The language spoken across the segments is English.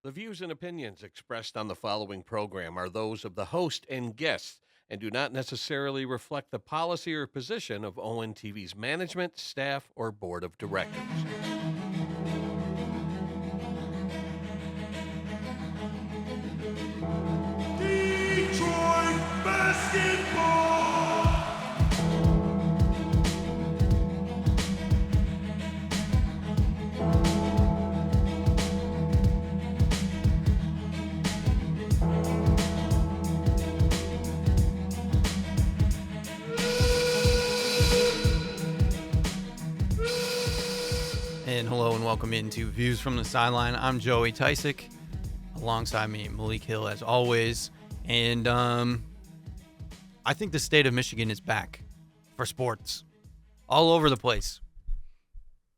The views and opinions expressed on the following program are those of the host and guests and do not necessarily reflect the policy or position of ONTV's management, staff, or board of directors. Detroit basketball. And hello and welcome into Views from the Sideline. I'm Joey Tysick. Alongside me, Malik Hill, as always. And I think the state of Michigan is back for sports. All over the place.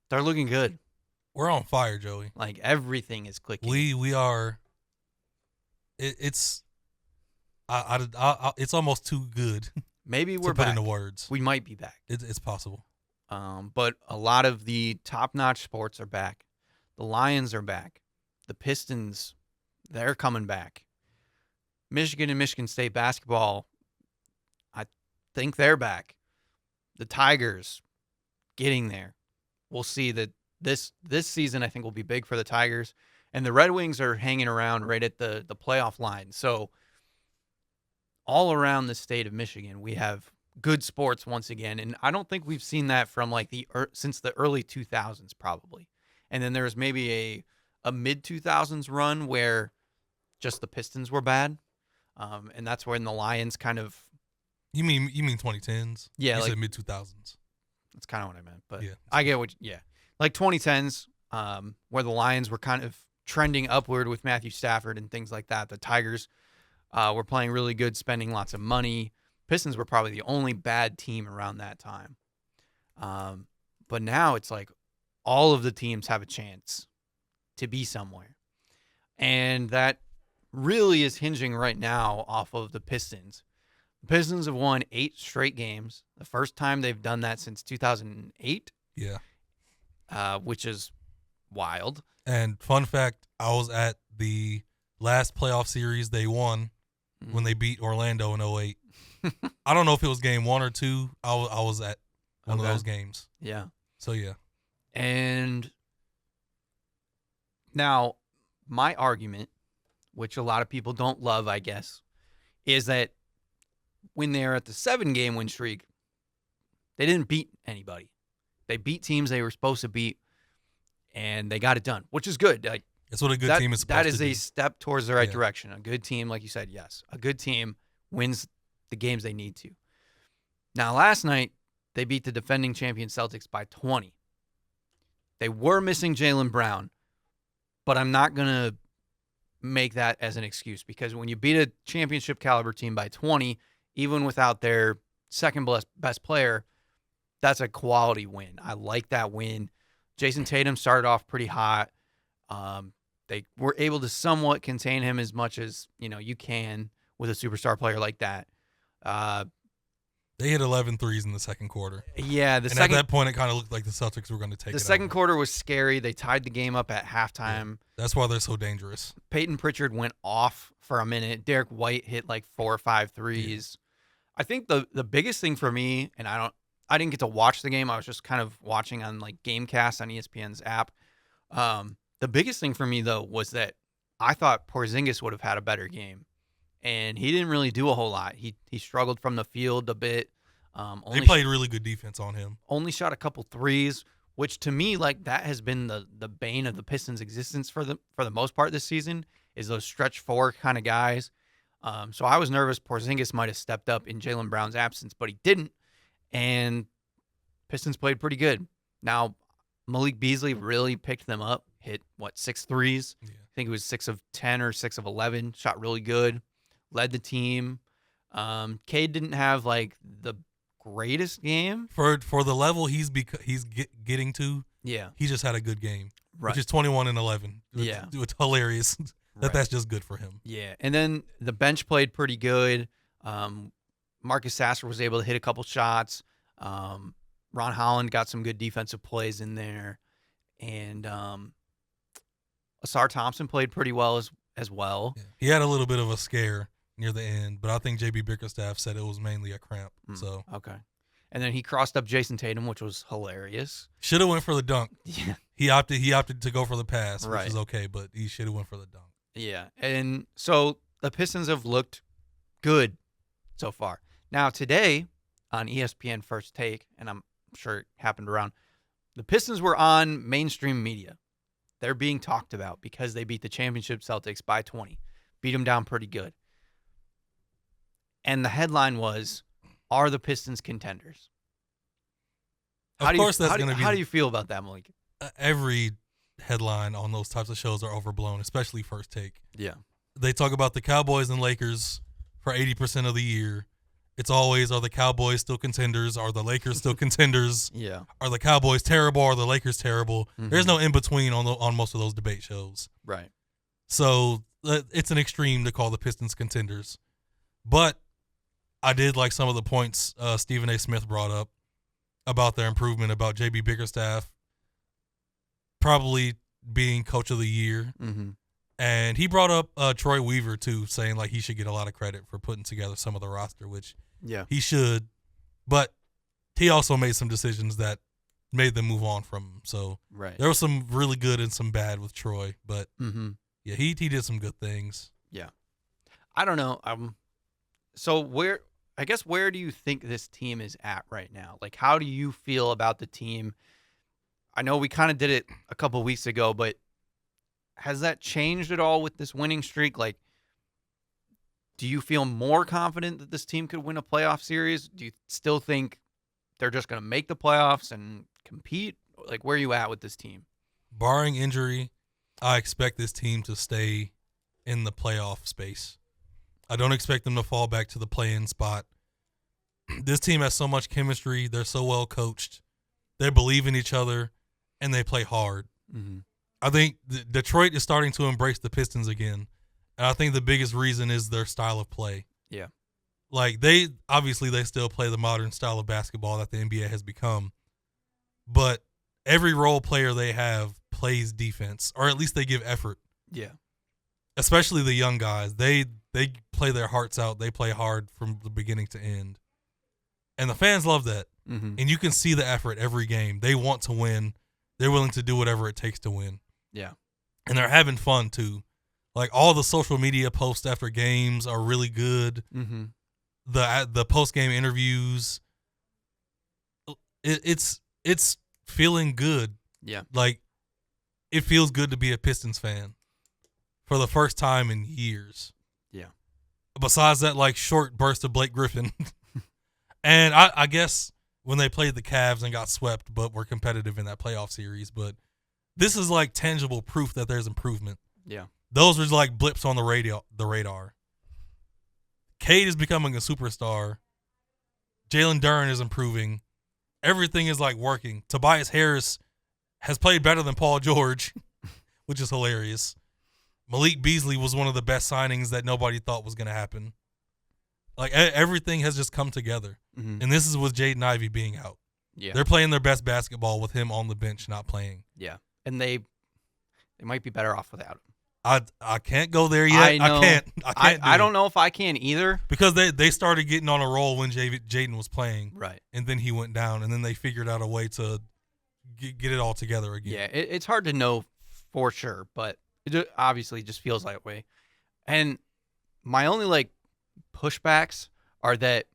They're looking good. We're on fire, Joey. Like, everything is clicking. We are. It's it's almost too good Maybe to we're put back. into words. We might be back. It's possible. But a lot of the top-notch sports are back. The Lions are back. The Pistons, they're coming back. Michigan and Michigan State basketball, I think they're back. The Tigers, getting there. We'll see that this season, I think, will be big for the Tigers. And the Red Wings are hanging around right at the playoff line. So all around the state of Michigan, we have good sports once again, and I don't think we've seen that from like since the early 2000s probably. And then there was maybe a mid 2000s run where just the Pistons were bad, and that's when the Lions kind of. You mean 2010s? Yeah, you like, said mid 2000s. That's kind of what I meant, but Yeah. I get what. Yeah, like 2010s, where the Lions were kind of trending upward with Matthew Stafford and things like that. The Tigers were playing really good, spending lots of money. Pistons were probably the only bad team around that time. But now it's like all of the teams have a chance to be somewhere. And that really is hinging right now off of the Pistons. The Pistons have won 8 straight games. The first time they've done that since 2008. Yeah. Which is wild. And fun fact, I was at the last playoff series they won when they beat Orlando in 08. I don't know if it was game 1 or 2. I was at one of those games. Yeah. So, yeah. And now my argument, which a lot of people don't love, I guess, is that when they're at the 7-game win streak, they didn't beat anybody. They beat teams they were supposed to beat, and they got it done, which is good. Like, That's what a good team is supposed that to is do. a step towards the right Yeah. direction. A good team, like you said, yes. A good team wins the games they need to. Now, last night, they beat the defending champion Celtics by 20. They were missing Jaylen Brown, but I'm not going to make that as an excuse because when you beat a championship caliber team by 20, even without their second best player, that's a quality win. I like that win. Jason Tatum started off pretty hot. They were able to somewhat contain him as much as you can with a superstar player like that. They hit 11 threes in the second quarter. Yeah, At that point, it kind of looked like the Celtics were going to take it. The second over. quarter was scary. They tied the game up at halftime. Yeah. That's why they're so dangerous. Peyton Pritchard went off for a minute. Derek White hit like 4 or 5 threes. Yeah. I think the biggest thing for me, and I didn't get to watch the game. I was just kind of watching on like Gamecast on ESPN's app. The biggest thing for me though was that I thought Porzingis would have had a better game. And he didn't really do a whole lot. He struggled from the field a bit. They played really good defense on him. Only shot a couple threes, which to me, like that has been the bane of the Pistons' existence for the most part this season, is those stretch 4 kind of guys. So I was nervous Porzingis might have stepped up in Jaylen Brown's absence, but he didn't. And Pistons played pretty good. Now, Malik Beasley really picked them up, hit, 6 threes? Yeah. I think it was 6 of 10 or 6 of 11, shot really good. Led the team. Cade didn't have like the greatest game for the level he's getting to. Yeah, he just had a good game, right? Which is 21 and 11. Yeah, it's hilarious right. That's just good for him. Yeah, and then the bench played pretty good. Marcus Sasser was able to hit a couple shots. Ron Holland got some good defensive plays in there, and Asar Thompson played pretty well as well. Yeah. He had a little bit of a scare near the end, but I think JB Bickerstaff said it was mainly a cramp. So Okay. And then he crossed up Jason Tatum, which was hilarious. should have went for the dunk. Yeah. He opted to go for the pass, Right. which is okay, but he should have went for the dunk. Yeah. And so the Pistons have looked good so far. Now today on ESPN First Take, and I'm sure it happened around, the Pistons were on mainstream media. They're being talked about because they beat the championship Celtics by 20. Beat them down pretty good. And the headline was, are the Pistons contenders? Of course, that's going to be. How do you feel about that, Malik? Every headline on those types of shows are overblown, especially First Take. Yeah. They talk about the Cowboys and Lakers for 80% of the year. It's always, are the Cowboys still contenders? Are the Lakers still contenders? Yeah. Are the Cowboys terrible? Are the Lakers terrible? Mhm. There's no in between on most of those debate shows. Right. So it's an extreme to call the Pistons contenders. But I did like some of the points Stephen A. Smith brought up about their improvement, about JB Bickerstaff probably being coach of the year. Mm-hmm. And he brought up Troy Weaver, too, saying like he should get a lot of credit for putting together some of the roster, which he should. But he also made some decisions that made them move on from him. So there was some really good and some bad with Troy. But, yeah, he did some good things. Yeah. I don't know. So where do you think this team is at right now? Like, how do you feel about the team? I know we kind of did it a couple weeks ago, but has that changed at all with this winning streak? Like, do you feel more confident that this team could win a playoff series? Do you still think they're just going to make the playoffs and compete? Like, where are you at with this team? Barring injury, I expect this team to stay in the playoff space. I don't expect them to fall back to the play-in spot. This team has so much chemistry. They're so well coached. They believe in each other, and they play hard. Mm-hmm. I think Detroit is starting to embrace the Pistons again, and I think the biggest reason is their style of play. Yeah. Like, they still play the modern style of basketball that the NBA has become, but every role player they have plays defense, or at least they give effort. Yeah. Especially the young guys. They play their hearts out. They play hard from the beginning to end. And the fans love that. Mm-hmm. And you can see the effort every game. They want to win. They're willing to do whatever it takes to win. Yeah. And they're having fun, too. Like, all the social media posts after games are really good. Mm-hmm. The post-game interviews, it's feeling good. Yeah. Like, it feels good to be a Pistons fan for the first time in years. Yeah. Besides that, like, short burst of Blake Griffin. And I guess when they played the Cavs and got swept, but were competitive in that playoff series. But this is like tangible proof that there's improvement. Yeah. Those were like blips on the radar. Cade is becoming a superstar. Jalen Duren is improving. Everything is like working. Tobias Harris has played better than Paul George, which is hilarious. Malik Beasley was one of the best signings that nobody thought was going to happen. Like, everything has just come together. Mm-hmm. And this is with Jaden Ivey being out. Yeah. They're playing their best basketball with him on the bench not playing. Yeah. And they might be better off without him. I can't go there yet. I know. I can't. I don't know if I can either. Because they started getting on a roll when Jaden was playing. Right. And then he went down, and then they figured out a way to get it all together again. Yeah, it's hard to know for sure, but it obviously just feels that way. And my only, like, pushbacks are that,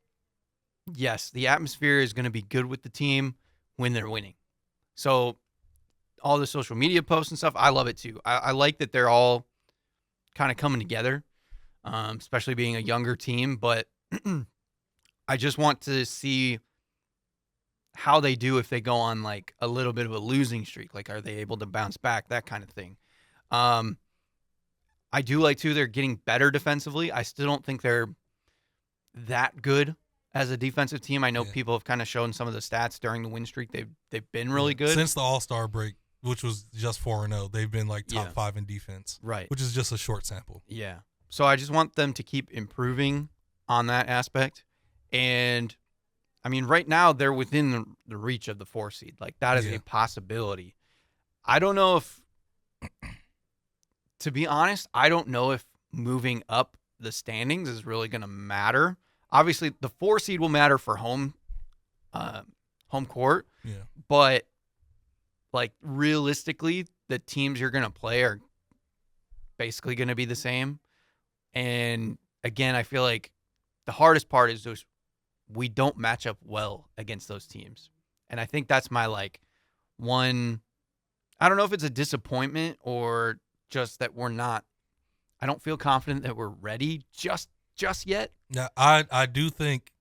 yes, the atmosphere is going to be good with the team when they're winning. So all the social media posts and stuff, I love it too. I like that they're all kind of coming together, especially being a younger team. But I just want to see how they do if they go on like a little bit of a losing streak. Like, are they able to bounce back? That kind of thing. I do like too, they're getting better defensively. I still don't think they're that good as a defensive team. I know people have kind of shown some of the stats during the win streak. They've been really good. Since the All-Star break, which was just 4-0, they've been like top 5 in defense. Right. Which is just a short sample. Yeah. So I just want them to keep improving on that aspect. And I mean, right now they're within the reach of the 4 seed. Like, that is a possibility. I don't know if To be honest, I don't know if moving up the standings is really going to matter. Obviously, the 4 seed will matter for home court, Yeah. but like realistically, the teams you're going to play are basically going to be the same. And again, I feel like the hardest part is we don't match up well against those teams. And I think that's my one, I don't know if it's a disappointment or just that I don't feel confident that we're ready just yet. Now, I do think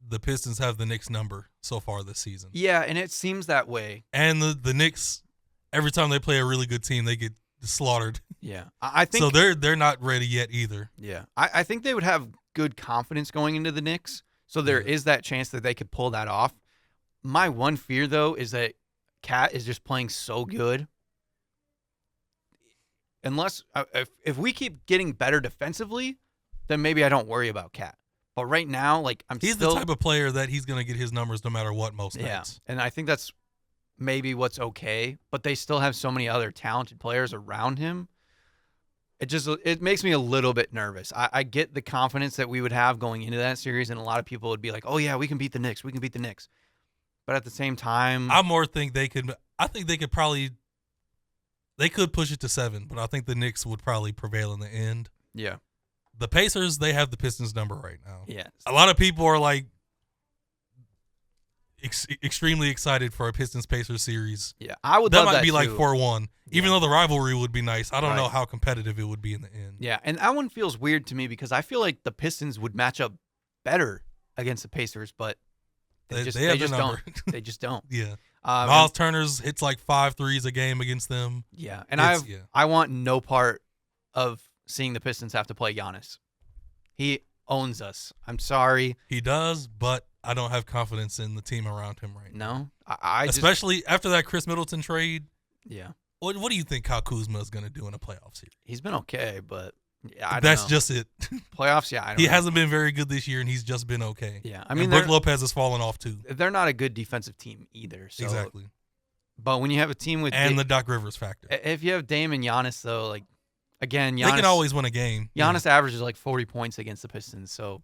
the Pistons have the Knicks number so far this season. Yeah, and it seems that way. And the Knicks, every time they play a really good team, they get slaughtered. Yeah. I think so. They're not ready yet either. Yeah. I think they would have good confidence going into the Knicks. So there is that chance that they could pull that off. My one fear, though, is that Cat is just playing so good. Unless if we keep getting better defensively, then maybe I don't worry about Cat. But right now, he's the type of player that he's going to get his numbers no matter what most nights. And I think that's maybe what's okay. But they still have so many other talented players around him. It makes me a little bit nervous. I get the confidence that we would have going into that series, and a lot of people would be like, "Oh yeah, we can beat the Knicks. We can beat the Knicks." But at the same time, I more think they could. I think they could probably. They could push it to 7, but I think the Knicks would probably prevail in the end. Yeah. The Pacers, they have the Pistons number right now. Yeah. A lot of people are extremely excited for a Pistons-Pacers series. Yeah, I would that love might be too. 4-1, even though the rivalry would be nice. I don't know Right. how competitive it would be in the end. Yeah, and that one feels weird to me because I feel like the Pistons would match up better against the Pacers, but they just have the don't. number. They just don't. Yeah. Miles Turner's hits 5 threes a game against them. Yeah, and I want no part of seeing the Pistons have to play Giannis. He owns us. I'm sorry. He does, but I don't have confidence in the team around him right now. No, especially after that Chris Middleton trade. Yeah. What do you think Kyle Kuzma is going to do in a playoff series? He's been okay, but I don't That's know. just it. Playoffs. Yeah, he hasn't been very good this year, and he's just been okay. Yeah, I mean, Brook Lopez has fallen off too. They're not a good defensive team either. So. Exactly. But when you have a team with the Doc Rivers factor, if you have Dame and Giannis, though, again, Giannis, they can always win a game. Giannis averages 40 points against the Pistons, so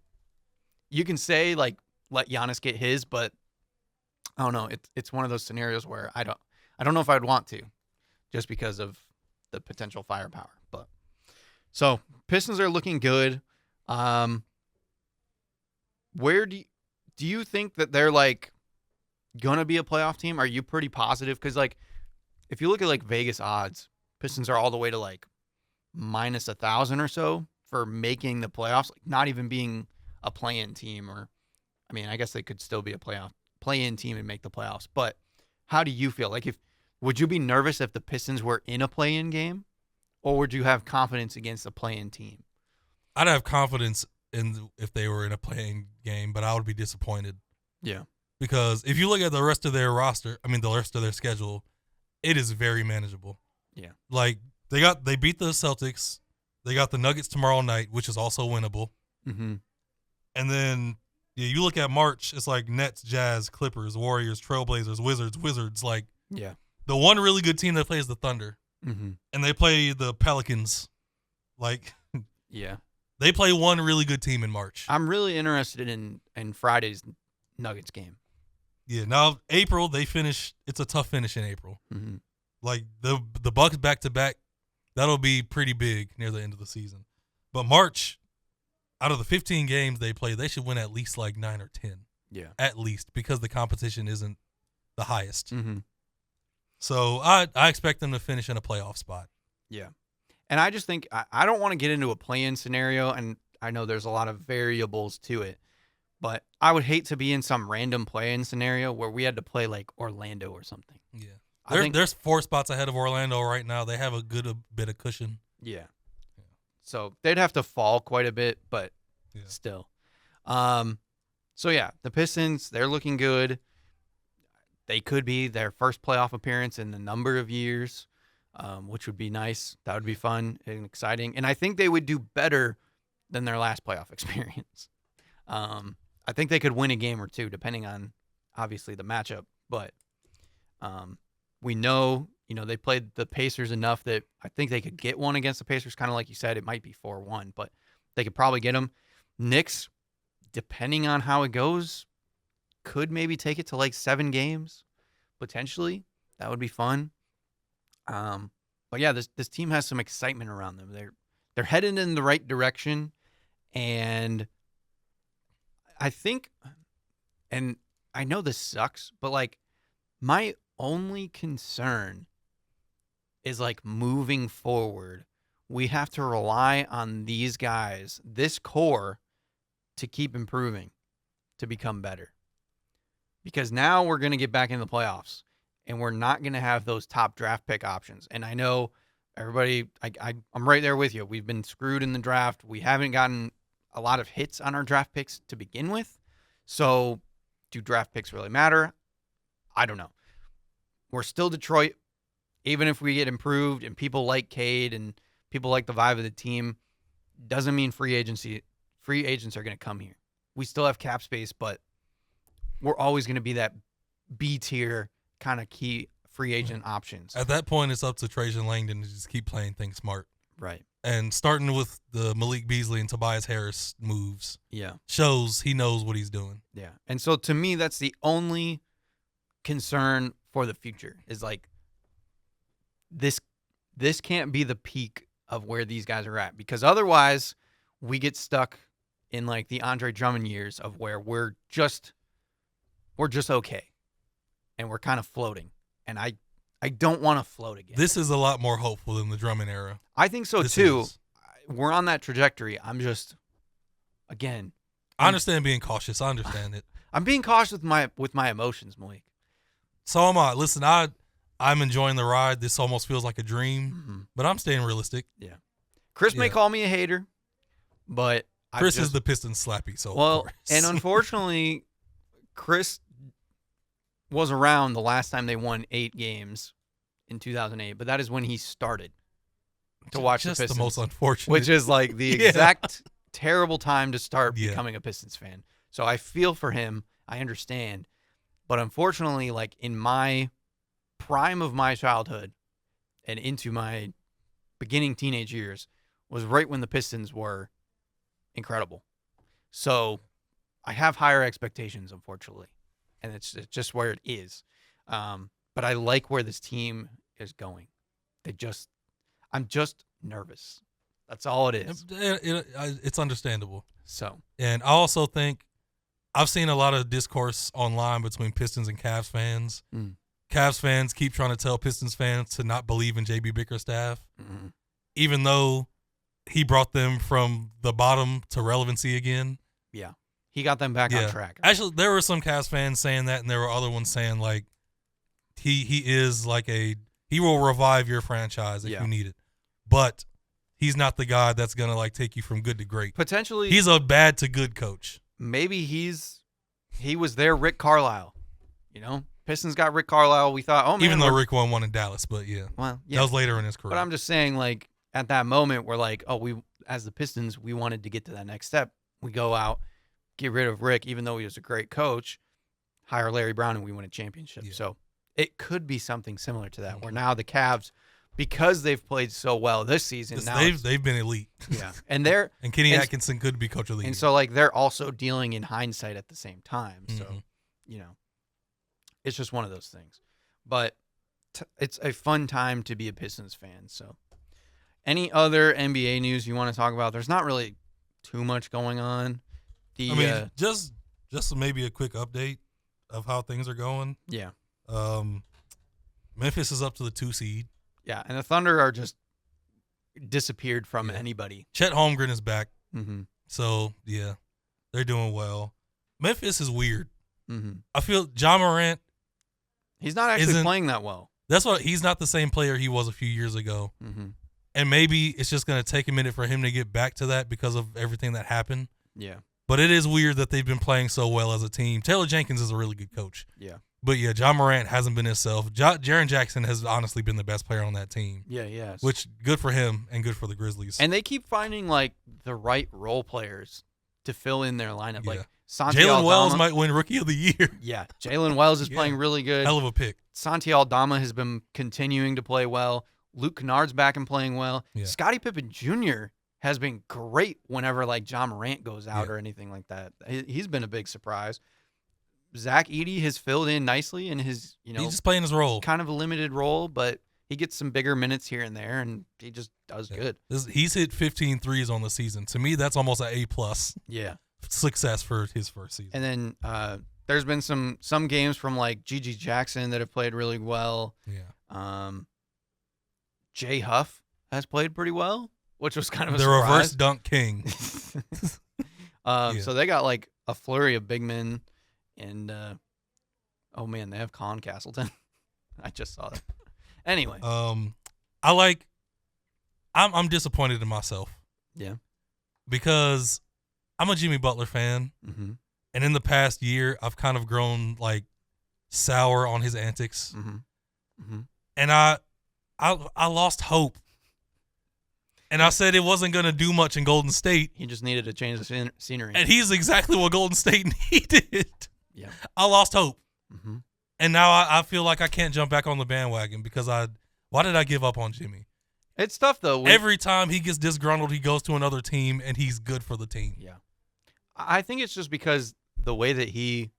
you can say let Giannis get his, but I don't know. It's one of those scenarios where I don't know if I'd want to, just because of the potential firepower. But so Pistons are looking good. Where do you think that they're gonna be a playoff team? Are you pretty positive? Because if you look at Vegas odds, Pistons are all the way to minus 1,000 or so for making the playoffs, not even being a play-in team. Or I mean, I guess they could still be a play-in team and make the playoffs. But how do you feel? Would you be nervous if the Pistons were in a play-in game, or would you have confidence against a play-in team? I'd have confidence if they were in a play-in game, but I would be disappointed. Yeah. Because if you look at the rest of their roster, the rest of their schedule, it is very manageable. Yeah. They beat the Celtics. They got the Nuggets tomorrow night, which is also winnable. Mm-hmm. And then you look at March, it's Nets, Jazz, Clippers, Warriors, Trailblazers, Wizards. Yeah. The one really good team that plays the Thunder. Mm-hmm. And they play the Pelicans. Yeah. They play one really good team in March. I'm really interested in Friday's Nuggets game. Yeah. Now April they finish. It's a tough finish in April. Mm-hmm. The Bucks back to back, that'll be pretty big near the end of the season. But March, out of the 15 games they play, they should win at least 9 or 10. Yeah. At least, because the competition isn't the highest. Mm-hmm. So I expect them to finish in a playoff spot. Yeah. And I just think I don't want to get into a play-in scenario, and I know there's a lot of variables to it, but I would hate to be in some random play-in scenario where we had to play Orlando or something. Yeah. There's 4 spots ahead of Orlando right now. They have a good bit of cushion. Yeah. So they'd have to fall quite a bit, but still. So yeah, the Pistons, they're looking good. They could be their first playoff appearance in a number of years, which would be nice. That would be fun and exciting. And I think they would do better than their last playoff experience. I think they could win a game or two, depending on, obviously, the matchup. But we know They played the Pacers enough that I think they could get one against the Pacers. Kind of like you said, it might be 4-1, but they could probably get them. Knicks, depending on how it goes, could maybe take it to like 7 games, potentially. That would be fun. But yeah, this team has some excitement around them. They're headed in the right direction, and I think, and I know this sucks, but like my only concern is like moving forward, we have to rely on these guys, this core, to keep improving, to become better. Because now we're going to get back in the playoffs, and we're not going to have those top draft pick options. And I know everybody, I'm right there with you. We've been screwed in the draft. We haven't gotten a lot of hits on our draft picks to begin with. So do draft picks really matter? I don't know. We're still Detroit. Even if we get improved and people like Cade and people like the vibe of the team, doesn't mean free agents are going to come here. We still have cap space, but we're always going to be that B tier kind of key free agent options. At that point, it's up to Trajan Langdon to just keep playing things smart. Right. And starting with the Malik Beasley and Tobias Harris moves shows he knows what he's doing. Yeah. And so to me, that's the only concern for the future is like this can't be the peak of where these guys are at, because otherwise we get stuck in like the Andre Drummond years of where we're just okay and we're kind of floating. And I don't want to float again. This is a lot more hopeful than the Drummond era. I think so too. We're on that trajectory. I'm just, again, I understand being cautious. I understand it. I'm being cautious with my emotions, Malik. So am I. Listen, I'm enjoying the ride. This almost feels like a dream, but I'm staying realistic. Yeah. Chris may call me a hater, but Chris is the Pistons slappy. So well, and unfortunately, Chris was around the last time they won 8 games in 2008, but that is when he started to watch the Pistons. The most unfortunate. Which is like the exact terrible time to start becoming a Pistons fan. So I feel for him. I understand. But unfortunately, like in my prime of my childhood and into my beginning teenage years was right when the Pistons were incredible. So I have higher expectations, unfortunately. And it's just where it is. But I like where this team is going. I'm just nervous. That's all it is. It's understandable. So, and I also think I've seen a lot of discourse online between Pistons and Cavs fans. Cavs fans keep trying to tell Pistons fans to not believe in JB Bickerstaff, even though he brought them from the bottom to relevancy again. Yeah. He got them back on track. Actually, there were some Cavs fans saying that, and there were other ones saying, like, he is like he will revive your franchise if you need it. But he's not the guy that's going to, like, take you from good to great. Potentially. He's a bad to good coach. Maybe he was their Rick Carlisle. Pistons got Rick Carlisle. We thought, oh, man. Even though Rick won in Dallas, but Well, yeah. That was later in his career. But I'm just saying, like, at that moment, we're like, oh, as the Pistons, we wanted to get to that next step. We go out, get rid of Rick, even though he was a great coach, hire Larry Brown, and we win a championship. Yeah. So it could be something similar to that, where now the Cavs, because they've played so well this season, they've been elite. Yeah, and Kenny Atkinson could be coach of the year. And so like they're also dealing in hindsight at the same time. So it's just one of those things. But it's a fun time to be a Pistons fan. So any other NBA news you want to talk about? There's not really too much going on. Just maybe a quick update of how things are going. Yeah. Memphis is up to the 2 seed. Yeah, and the Thunder are just disappeared from anybody. Chet Holmgren is back. Mm-hmm. So, yeah, they're doing well. Memphis is weird. Mm-hmm. I feel John Morant. He's not actually playing that well. That's why he's not the same player he was a few years ago. Mm-hmm. And maybe it's just going to take a minute for him to get back to that because of everything that happened. Yeah. But it is weird that they've been playing so well as a team. Taylor Jenkins is a really good coach. Yeah. But, yeah, John Morant hasn't been himself. Jaren Jackson has honestly been the best player on that team. Yeah, yes. Which, good for him and good for the Grizzlies. And they keep finding, like, the right role players to fill in their lineup. Yeah. Like, Santi Jalen Wells Aldama- might win Rookie of the Year. Yeah, Jalen Wells is Yeah. playing really good. Hell of a pick. Santi Aldama has been continuing to play well. Luke Kennard's back and playing well. Yeah. Scottie Pippen Jr. has been great whenever like John Morant goes out Yeah. or anything like that. He's been a big surprise. Zach Edey has filled in nicely in his, He's just playing his role. kind of a limited role, but he gets some bigger minutes here and there, and he just does good. He's hit 15 threes on the season. To me, that's almost an A+ Yeah. success for his first season. And then there's been some games from like Gigi Jackson that have played really well. Yeah. Jay Huff has played pretty well, which was kind of a The surprise. reverse dunk king. Yeah. So they got like a flurry of big men, and oh man, they have Colin Castleton. I just saw that. Anyway, I'm disappointed in myself yeah. because I'm a Jimmy Butler fan, Mm-hmm. and in the past year, I've kind of grown like sour on his antics, Mm-hmm. Mm-hmm. and I lost hope. And I said it wasn't going to do much in Golden State, He just needed to change the scenery. and he's exactly what Golden State needed. Yeah. I lost hope. Mm-hmm. And now I feel like I can't jump back on the bandwagon because why did I give up on Jimmy? It's tough though. Every time he gets disgruntled, he goes to another team and he's good for the team. Yeah. I think it's just because the way that he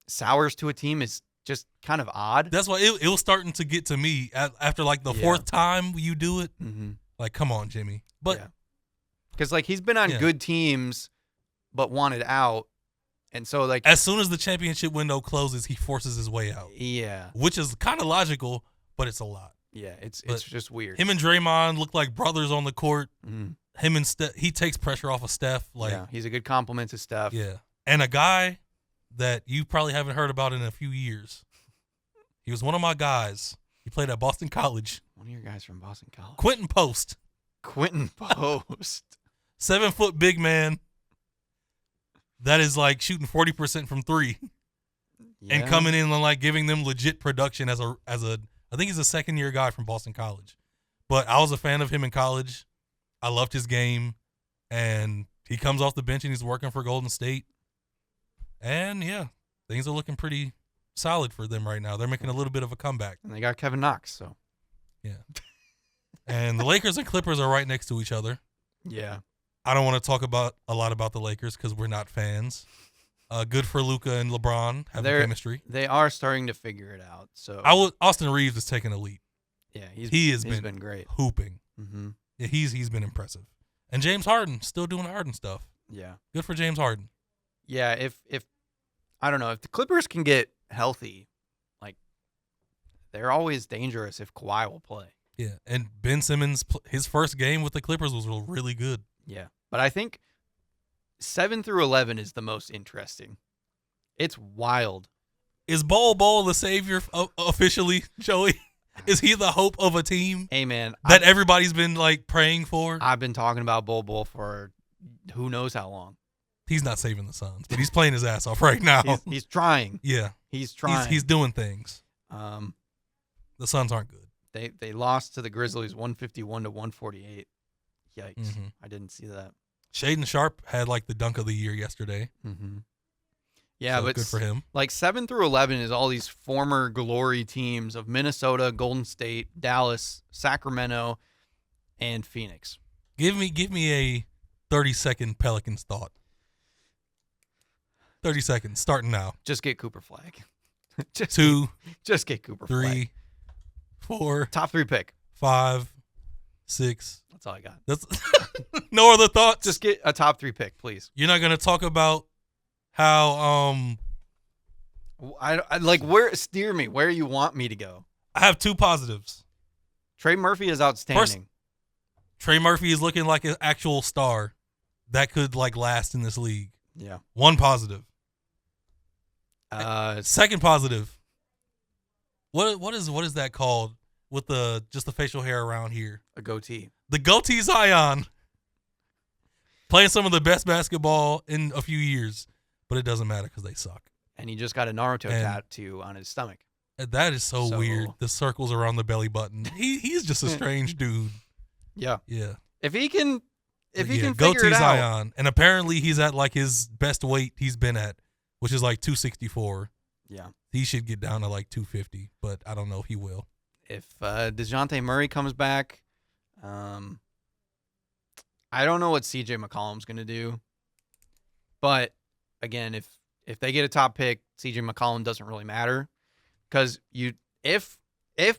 sours to a team is just kind of odd. That's why it was starting to get to me after like the Yeah. fourth time you do it. Mm-hmm. Like, come on, Jimmy. But Yeah. Because like he's been on Yeah. good teams, but wanted out, and so like as soon as the championship window closes, he forces his way out, yeah, which is kind of logical, but it's a lot. yeah, it's But just weird. Him and Draymond look like brothers on the court. Mhm. Him and Steph, he takes pressure off of Steph. Like, Yeah, he's a good compliment to Steph. yeah. And a guy that you probably haven't heard about in a few years. He was one of my guys. He played at Boston College. One of your guys from Boston College, Quentin Post, Quentin Post. 7-foot big man. That is like shooting 40% from three and Yeah. coming in and like giving them legit production as a. I think he's a second-year guy from Boston College. But I was a fan of him in college. I loved his game, and he comes off the bench and he's working for Golden State. And yeah, things are looking pretty solid for them right now. They're making a little bit of a comeback. And they got Kevin Knox, so Yeah. And the Lakers and Clippers are right next to each other. yeah. I don't want to talk a lot about the Lakers because we're not fans. Good for Luka and LeBron having They're- chemistry. They are starting to figure it out. So Austin Reeves is taking a leap, yeah, he has he's been- been great. hooping. Mm-hmm. Yeah, he's been impressive. And James Harden still doing Harden stuff. Yeah, Good for James Harden. yeah. If I don't know if the Clippers can get healthy, like they're always dangerous if Kawhi will play. Yeah, and Ben Simmons, his first game with the Clippers was really good. Yeah, but I think 7 through 11 is the most interesting. It's wild. Is Bol the savior officially, Joey? Is he the hope of a team Hey man, that everybody's been like praying for? I've been talking about Bol for who knows how long. He's not saving the Suns, but he's playing his ass off right now. He's trying. Yeah, He's trying. he's doing things. um The Suns aren't good. they lost to the Grizzlies 151 to 148. Yikes. Mhm. I didn't see that. Shaden Sharp had like the dunk of the year yesterday. Mm-hmm. Yeah, so but good for him. like 7 through 11 is all these former glory teams of Minnesota, Golden State, Dallas, Sacramento, and Phoenix. Give me a 30-second Pelicans thought. 30 seconds, starting now. Just get Cooper Flag. just 2, just get Cooper Flag. 3, 4, Top 3 pick. 5, 6. That's all I got. That's no other thoughts. Just get a top 3 pick, please. You're not gonna talk about how I like where steer me where you want me to go. I have 2 positives. Trey Murphy is outstanding. Trey Murphy is looking like an actual star that could like last in this league. Yeah. 1 positive. 2nd positive. What is that called with the facial hair around here? A goatee. The goatee Zion. Playing some of the best basketball in a few years, but it doesn't matter because they suck. And he just got a Naruto And- tattoo on his stomach. That is so So- weird. The circles around the belly button. He's just a strange dude. Yeah. Yeah. If he can if he can go figure to it out. Zion. And apparently he's at like his best weight he's been at, which is like 264. Yeah. He should get down to like 250, but I don't know if he will. If DeJounte Murray comes back, I don't know what CJ McCollum's going to do. But, again, if they get a top pick, CJ McCollum doesn't really matter. Because if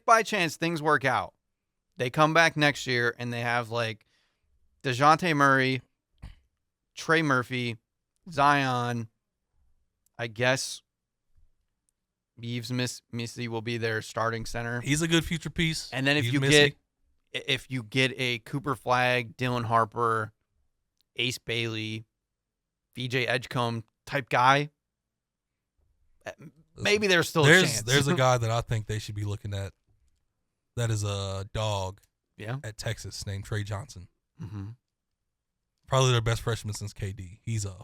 by chance things work out, they come back next year and they have, like, DeJounte Murray, Trey Murphy, Zion, I guess Yves Missy will be their starting center. He's a good future piece. And then if you get a Cooper Flagg, Dylan Harper, Ace Bailey, VJ Edgecombe type guy, maybe there's still a chance. There's a guy that I think they should be looking at. That is a dog. Yeah. At Texas named Trey Johnson. Mm-hmm. Probably their best freshman since KD. He's a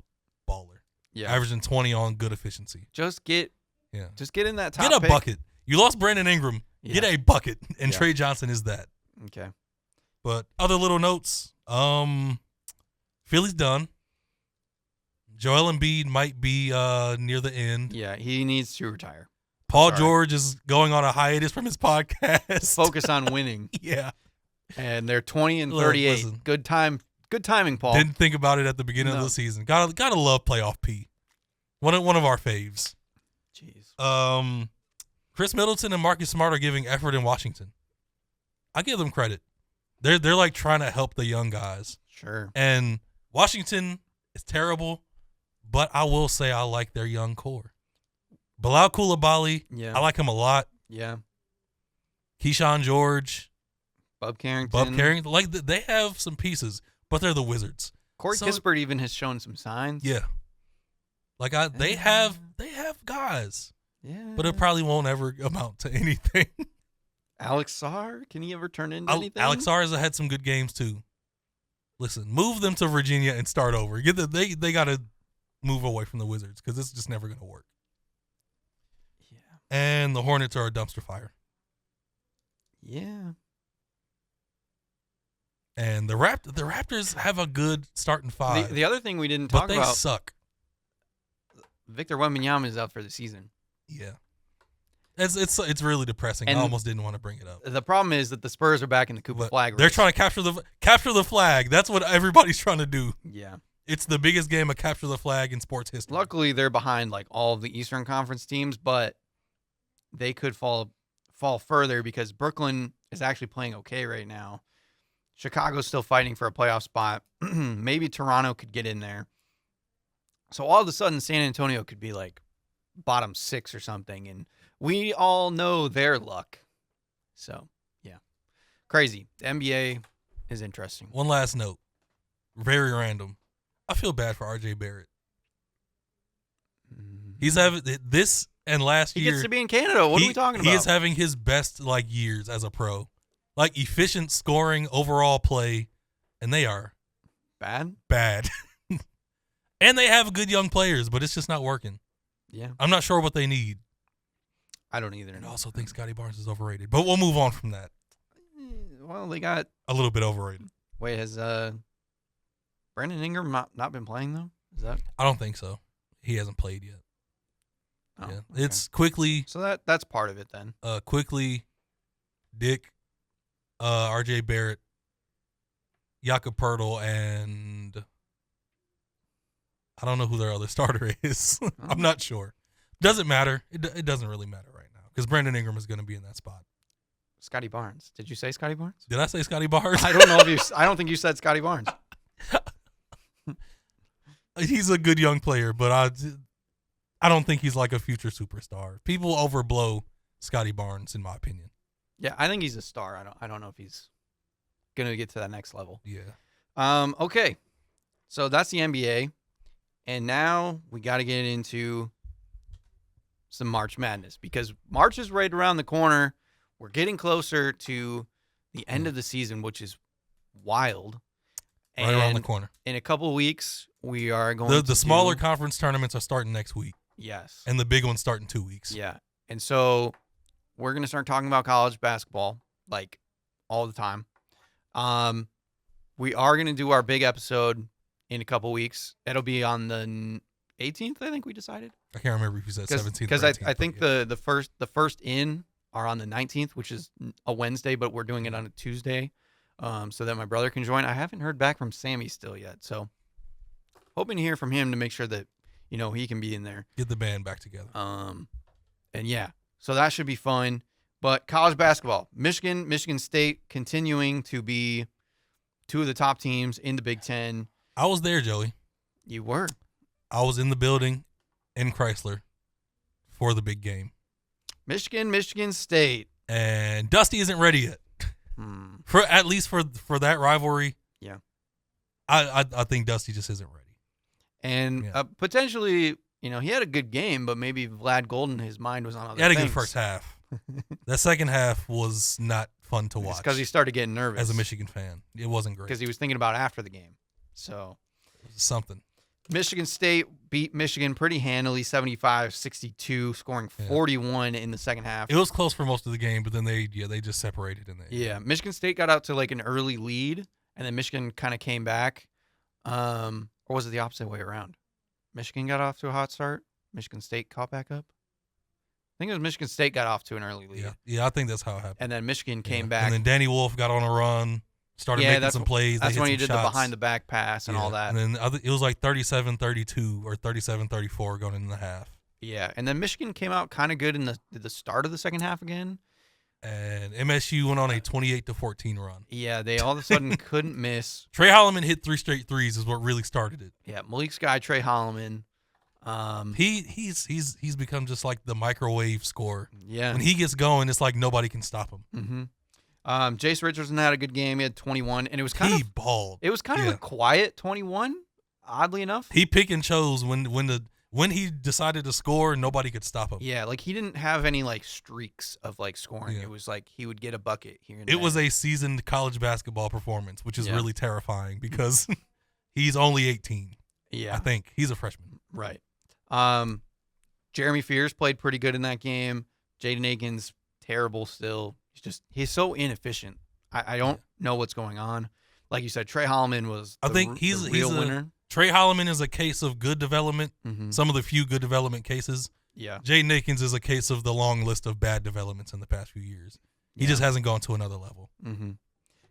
baller. Yeah. Averaging 20 on good efficiency. Just get in that top Get a pick. bucket. You lost Brandon Ingram. Yeah. Get a bucket. And Yeah. Trey Johnson is that. Okay. But other little notes. Philly's done. Joel Embiid might be near the end. Yeah, he needs to retire. Paul Sorry. George is going on a hiatus from his podcast. Focus on winning. Yeah. And they're 20 and Look, 38. listen. Good timing, Paul. Didn't think about it at the beginning of No. the season. Gotta love playoff P. One of our faves. Jeez. Chris Middleton and Marcus Smart are giving effort in Washington. I give them credit. They're like trying to help the young guys. Sure. And Washington is terrible, but I will say I like their young core. Bilal Coulibaly, Yeah. I like him a lot. Yeah. Keyshawn George, Bub Carrington. Bub Carrington, like they have some pieces, but they're the Wizards. Corey So- Kispert even has shown some signs. Yeah, like they have guys, Yeah. but it probably won't ever amount to anything. Alex Sarr, can he ever turn into anything? Alex Sarr has had some good games too. Listen, move them to Virginia and start over. They got to move away from the Wizards because it's just never going to work. Yeah. And the Hornets are a dumpster fire. Yeah. And the Raptors have a good starting five. The other thing we didn't but talk they about, suck. Victor Wembanyama is out for the season. Yeah. It's really depressing. I And almost didn't want to bring it up. The problem is that the Spurs are back in the Cooper But Flag race. they're trying to capture the flag. That's what everybody's trying to do. Yeah. It's the biggest game of capture the flag in sports history. Luckily, they're behind like all of the Eastern Conference teams, but they could fall further because Brooklyn is actually playing okay right now. Chicago's still fighting for a playoff spot. Maybe Toronto could get in there. So all of a sudden, San Antonio could be like bottom 6 or something, and we all know their luck. So, yeah. Crazy. The NBA is interesting. One last note. Very random. I feel bad for RJ Barrett. He's having this and last He year. gets to be in Canada. What are we talking about? He is having his best years as a pro. Like efficient scoring, overall play, and they are Bad? bad. And they have good young players, but it's just not working. Yeah. I'm not sure what they need. I don't either. And I also think Scotty Barnes is overrated. But we'll move on from that. Well, they got. A little bit overrated. Wait, has Brandon Ingram not been playing though? Is that? I don't think so. He hasn't played yet. Oh, Yeah. okay. It's quickly, So that's part of it then. Dick, RJ Barrett, Jakob Pertl, and I don't know who their other starter is. I'm not sure. Doesn't matter. It doesn't really matter right now because Brandon Ingram is going to be in that spot. Scotty Barnes. Did you say Scotty Barnes? Did I say Scotty Barnes? I don't know if you. I don't think you said Scotty Barnes. He's a good young player, but I don't think he's like a future superstar. People overblow Scotty Barnes, in my opinion. Yeah, I think he's a star. I don't know if he's gonna get to that next level. Yeah. Okay. So that's the NBA, and now we got to get into some March Madness because March is right around the corner. We're getting closer to the end of the season, which is wild. Right around the And corner. in a couple of weeks, we are going The smaller conference tournaments are starting next week, Yes. and the big ones start in 2 weeks. Yeah. And so we're going to start talking about college basketball like all the time. We are going to do our big episode in a couple weeks. It'll be on the 18th, I think we decided. I can't remember if you said 17th Because or 18th. I think the first in are on the 19th, which is a Wednesday, but we're doing it on a Tuesday, so that my brother can join. I haven't heard back from Sammy still yet, so hoping to hear from him to make sure that he can be in there. Get the band back together. And yeah, so that should be fun. But college basketball, Michigan State continuing to be two of the top teams in the Big Ten. I was there, Joey. You were. I was in the building in Chrysler for the big game. Michigan State. And Dusty isn't ready yet. For at least for that rivalry. Yeah. I think Dusty just isn't ready. And potentially, he had a good game, but maybe Vlad Golden, his mind was on other He had a things. good first half. That second half was not fun to watch. Because he started getting nervous. As a Michigan fan. It wasn't great. Because he was thinking about after the game. So. Something. Michigan State beat Michigan pretty handily, 75-62, scoring 41 in the second half. It was close for most of the game, but then they just separated in there. Yeah, Michigan State got out to like an early lead, and then Michigan kind of came back. Or was it the opposite way around? Michigan got off to a hot start. Michigan State caught back up. I think it was Michigan State got off to an early lead. Yeah, I think that's how it happened. And then Michigan came back. And then Danny Wolf got on a run. Started making some plays. That's when he did shots. the behind-the-back pass and all that. And then it was like 37-32 or 37-34 going into the half. Yeah, and then Michigan came out kind of good in the start of the second half again. And MSU went on a 28-14 run. Yeah, they all of a sudden couldn't miss. Trey Holloman hit 3 straight threes is what really started it. Yeah, Malik's guy, Trey Holloman. He's become just like the microwave scorer. Yeah. When he gets going, it's like nobody can stop him. Mm-hmm. Jace Richardson had a good game. He had 21, and it was kind of balled. It was kind of a quiet 21, oddly enough. He pick and chose when he decided to score, nobody could stop him. Yeah, like he didn't have any like streaks of like scoring. Yeah. It was like he would get a bucket here and there. It was a seasoned college basketball performance, which is really terrifying because he's only 18. Yeah, I think he's a freshman. Right. Jeremy Fears played pretty good in that game. Jaden Aiken's terrible still. He's so inefficient. I don't know what's going on. Like you said, Trey Holloman was the real winner. Trey Holloman is a case of good development. Mm-hmm. Some of the few good development cases. Yeah. Jaden Akins is a case of the long list of bad developments in the past few years. He just hasn't gone to another level. Mm-hmm.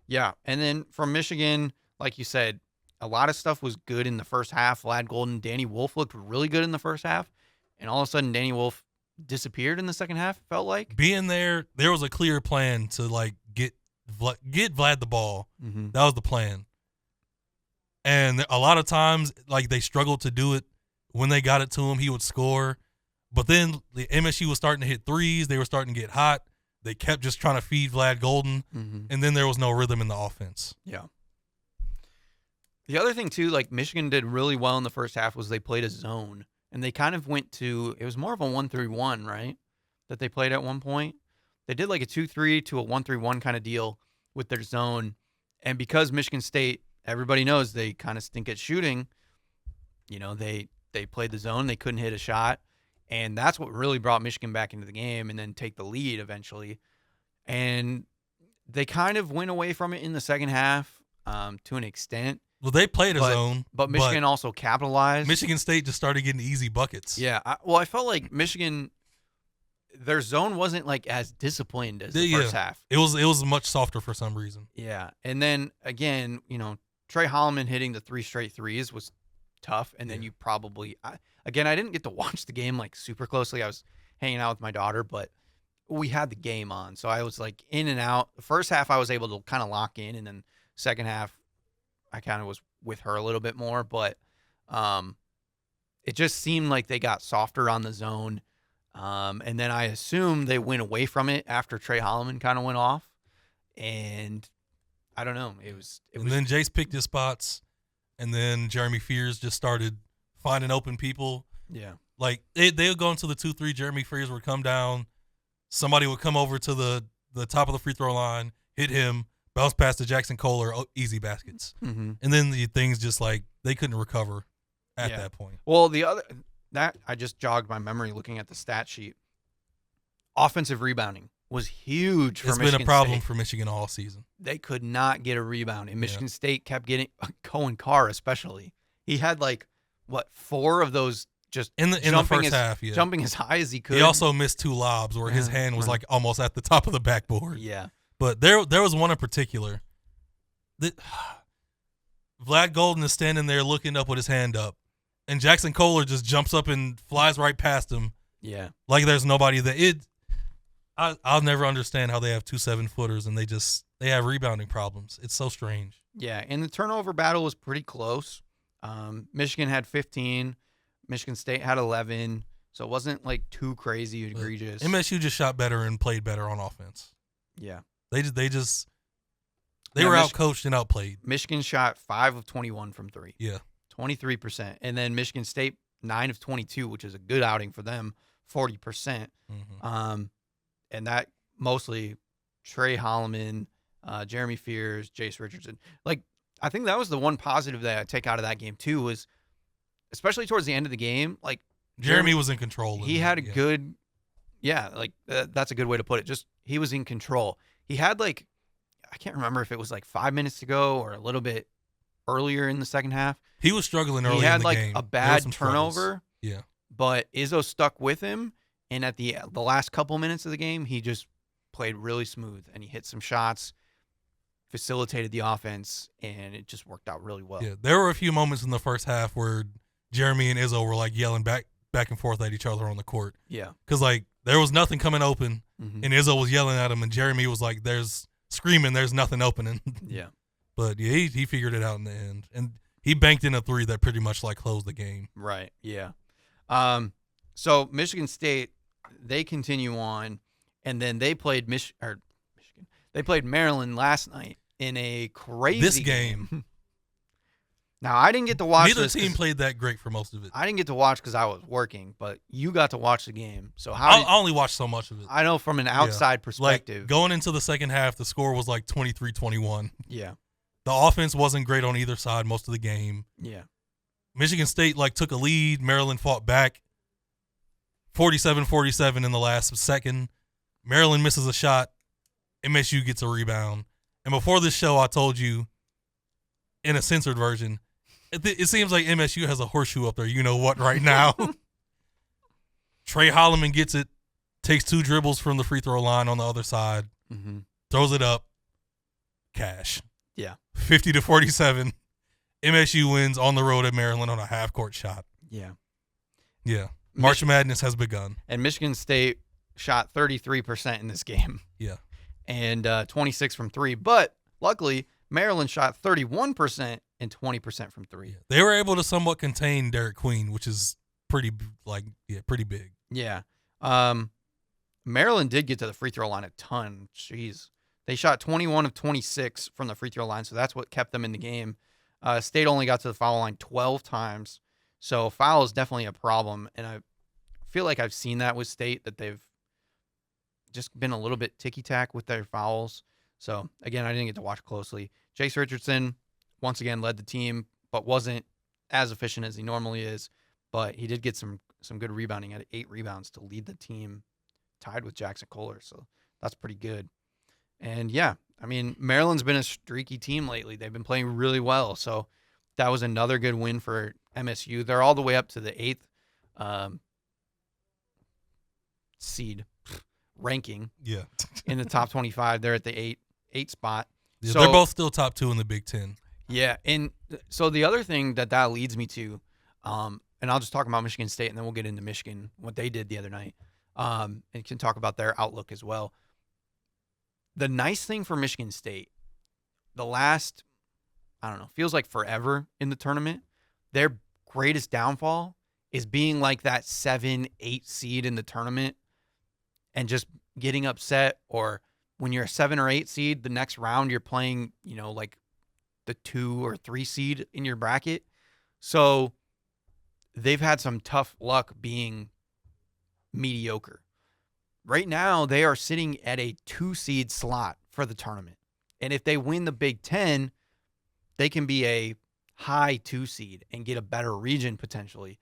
Yeah. And then from Michigan, like you said, a lot of stuff was good in the first half. Vlad Golden, Danny Wolf looked really good in the first half. And all of a sudden, Danny Wolf disappeared in the second half, felt like. Being there was a clear plan to like get Vlad the ball. Mm-hmm. That was the plan. And a lot of times, like, they struggled to do it. When they got it to him, he would score. But then the MSU was starting to hit threes. They were starting to get hot. They kept just trying to feed Vlad Golden. Mm-hmm. And then there was no rhythm in the offense. Yeah. The other thing, too, like Michigan did really well in the first half was they played a zone. And they kind of went to, it was more of a 1-3-1, right? That they played at one point. They did like a 2-3 to a 1-3-1 kind of deal with their zone. And because Michigan State, everybody knows they kind of stink at shooting, they played the zone. They couldn't hit a shot. And that's what really brought Michigan back into the game and then take the lead eventually. And they kind of went away from it in the second half to an extent. Well, they played a zone. But Michigan also capitalized. Michigan State just started getting easy buckets. Yeah. I felt like Michigan, their zone wasn't like as disciplined as the first half. It was much softer for some reason. Yeah. And then, again, Trey Holloman hitting the 3 straight threes was tough. And then you probably, I didn't get to watch the game like super closely. I was hanging out with my daughter, but we had the game on. So I was like in and out. The first half I was able to kind of lock in. And then second half, I kind of was with her a little bit more, but it just seemed like they got softer on the zone. And then I assume they went away from it after Trey Holloman kind of went off. And I don't know. And then Jace picked his spots, and then Jeremy Fears just started finding open people. Yeah. Like, they would go into the 2-3, Jeremy Fears would come down, somebody would come over to the top of the free throw line, hit him, bounce past to Jackson Kohler, easy baskets. Mm-hmm. And then the things just like they couldn't recover at that point. Well, I just jogged my memory looking at the stat sheet. Offensive rebounding. was huge for It's Michigan been a problem State. for Michigan all season. They could not get a rebound, and Michigan State kept getting Cohen Carr especially. He had 4 of those just In the first half, yeah. jumping as high as he could. He also missed 2 lobs where his hand was almost at the top of the backboard. Yeah. But there was one in particular that Vlad Golden is standing there looking up with his hand up, and Jackson Kohler just jumps up and flies right past him. Yeah. Like there's nobody there. I'll never understand how they have 2 7-footers and they have rebounding problems. It's so strange. Yeah, and the turnover battle was pretty close. Michigan had 15, Michigan State had 11, so it wasn't too crazy egregious. MSU just shot better and played better on offense. Yeah. They were outcoached and outplayed. Michigan shot 5 of 21 from 3. Yeah. 23%. And then Michigan State 9 of 22, which is a good outing for them, 40%. Mm-hmm. And that mostly Trey Holloman, Jeremy Fears, Jace Richardson. I think that was the one positive that I take out of that game too, was especially towards the end of the game, Jeremy was in control. He had a good, that's a good way to put it. Just he was in control. He had I can't remember if it was 5 minutes to go or a little bit earlier in the second half. He was struggling early in the game. He game. had a bad turnover. Yeah. But Izzo stuck with him, and at the last couple minutes of the game, he just played really smooth, and he hit some shots, facilitated the offense, and it just worked out really well. Yeah, there were a few moments in the first half where Jeremy and Izzo were yelling back and forth at each other on the court. Yeah. Because there was nothing coming open, Mm-hmm. and Izzo was yelling at him, and Jeremy was there's nothing opening. Yeah. But yeah, he figured it out in the end, and he banked in a 3 that pretty much closed the game. Right. Yeah. So Michigan State, they continue on, and then they played Michigan. They played Maryland last night in a crazy This game. Now I didn't get to watch. Neither team played that great for most of it. I didn't get to watch because I was working, but you got to watch the game. So I only watched so much of it. I know from an outside perspective. Going into the second half, the score was 23-21. Yeah. The offense wasn't great on either side most of the game. Yeah. Michigan State took a lead. Maryland fought back. 47-47 in the last second. Maryland misses a shot. MSU gets a rebound. And before this show, I told you, in a censored version, it seems like MSU has a horseshoe up there. You know what right now? Trey Holloman gets it, takes 2 dribbles from the free throw line on the other side, throws it up, cash. Yeah. 50-47. MSU wins on the road at Maryland on a half-court shot. Yeah. Yeah. March Madness has begun. And Michigan State shot 33% in this game. Yeah. And 26 from 3. But luckily, Maryland shot 31% and 20% from 3. Yeah. They were able to somewhat contain Derek Queen, which is pretty big. Yeah. Maryland did get to the free throw line a ton. Jeez. They shot 21 of 26 from the free throw line, so that's what kept them in the game. State only got to the foul line 12 times. So foul is definitely a problem, and I feel like I've seen that with State, that they've just been a little bit ticky-tack with their fouls. So, again, I didn't get to watch closely. Jace Richardson, once again, led the team, but wasn't as efficient as he normally is. But he did get some good rebounding at 8 rebounds to lead the team, tied with Jackson Kohler. So that's pretty good. And, yeah, I mean, Maryland's been a streaky team lately. They've been playing really well. So that was another good win for MSU. They're all the way up to the 8th seed ranking. Yeah. In the top 25. They're at the 8 spot. Yeah, So they're both still top 2 in the Big Ten. Yeah, and so the other thing that leads me to, and I'll just talk about Michigan State, and then we'll get into Michigan, what they did the other night, and can talk about their outlook as well. The nice thing for Michigan State, the last, feels like forever in the tournament, their greatest downfall is being like that 7-8 seed in the tournament and just getting upset, or when you're a 7 or 8 seed, the next round you're playing, like the 2 or 3 seed in your bracket. So they've had some tough luck being mediocre. Right now, they are sitting at a 2 seed slot for the tournament. And if they win the Big Ten, they can be a high 2 seed and get a better region potentially.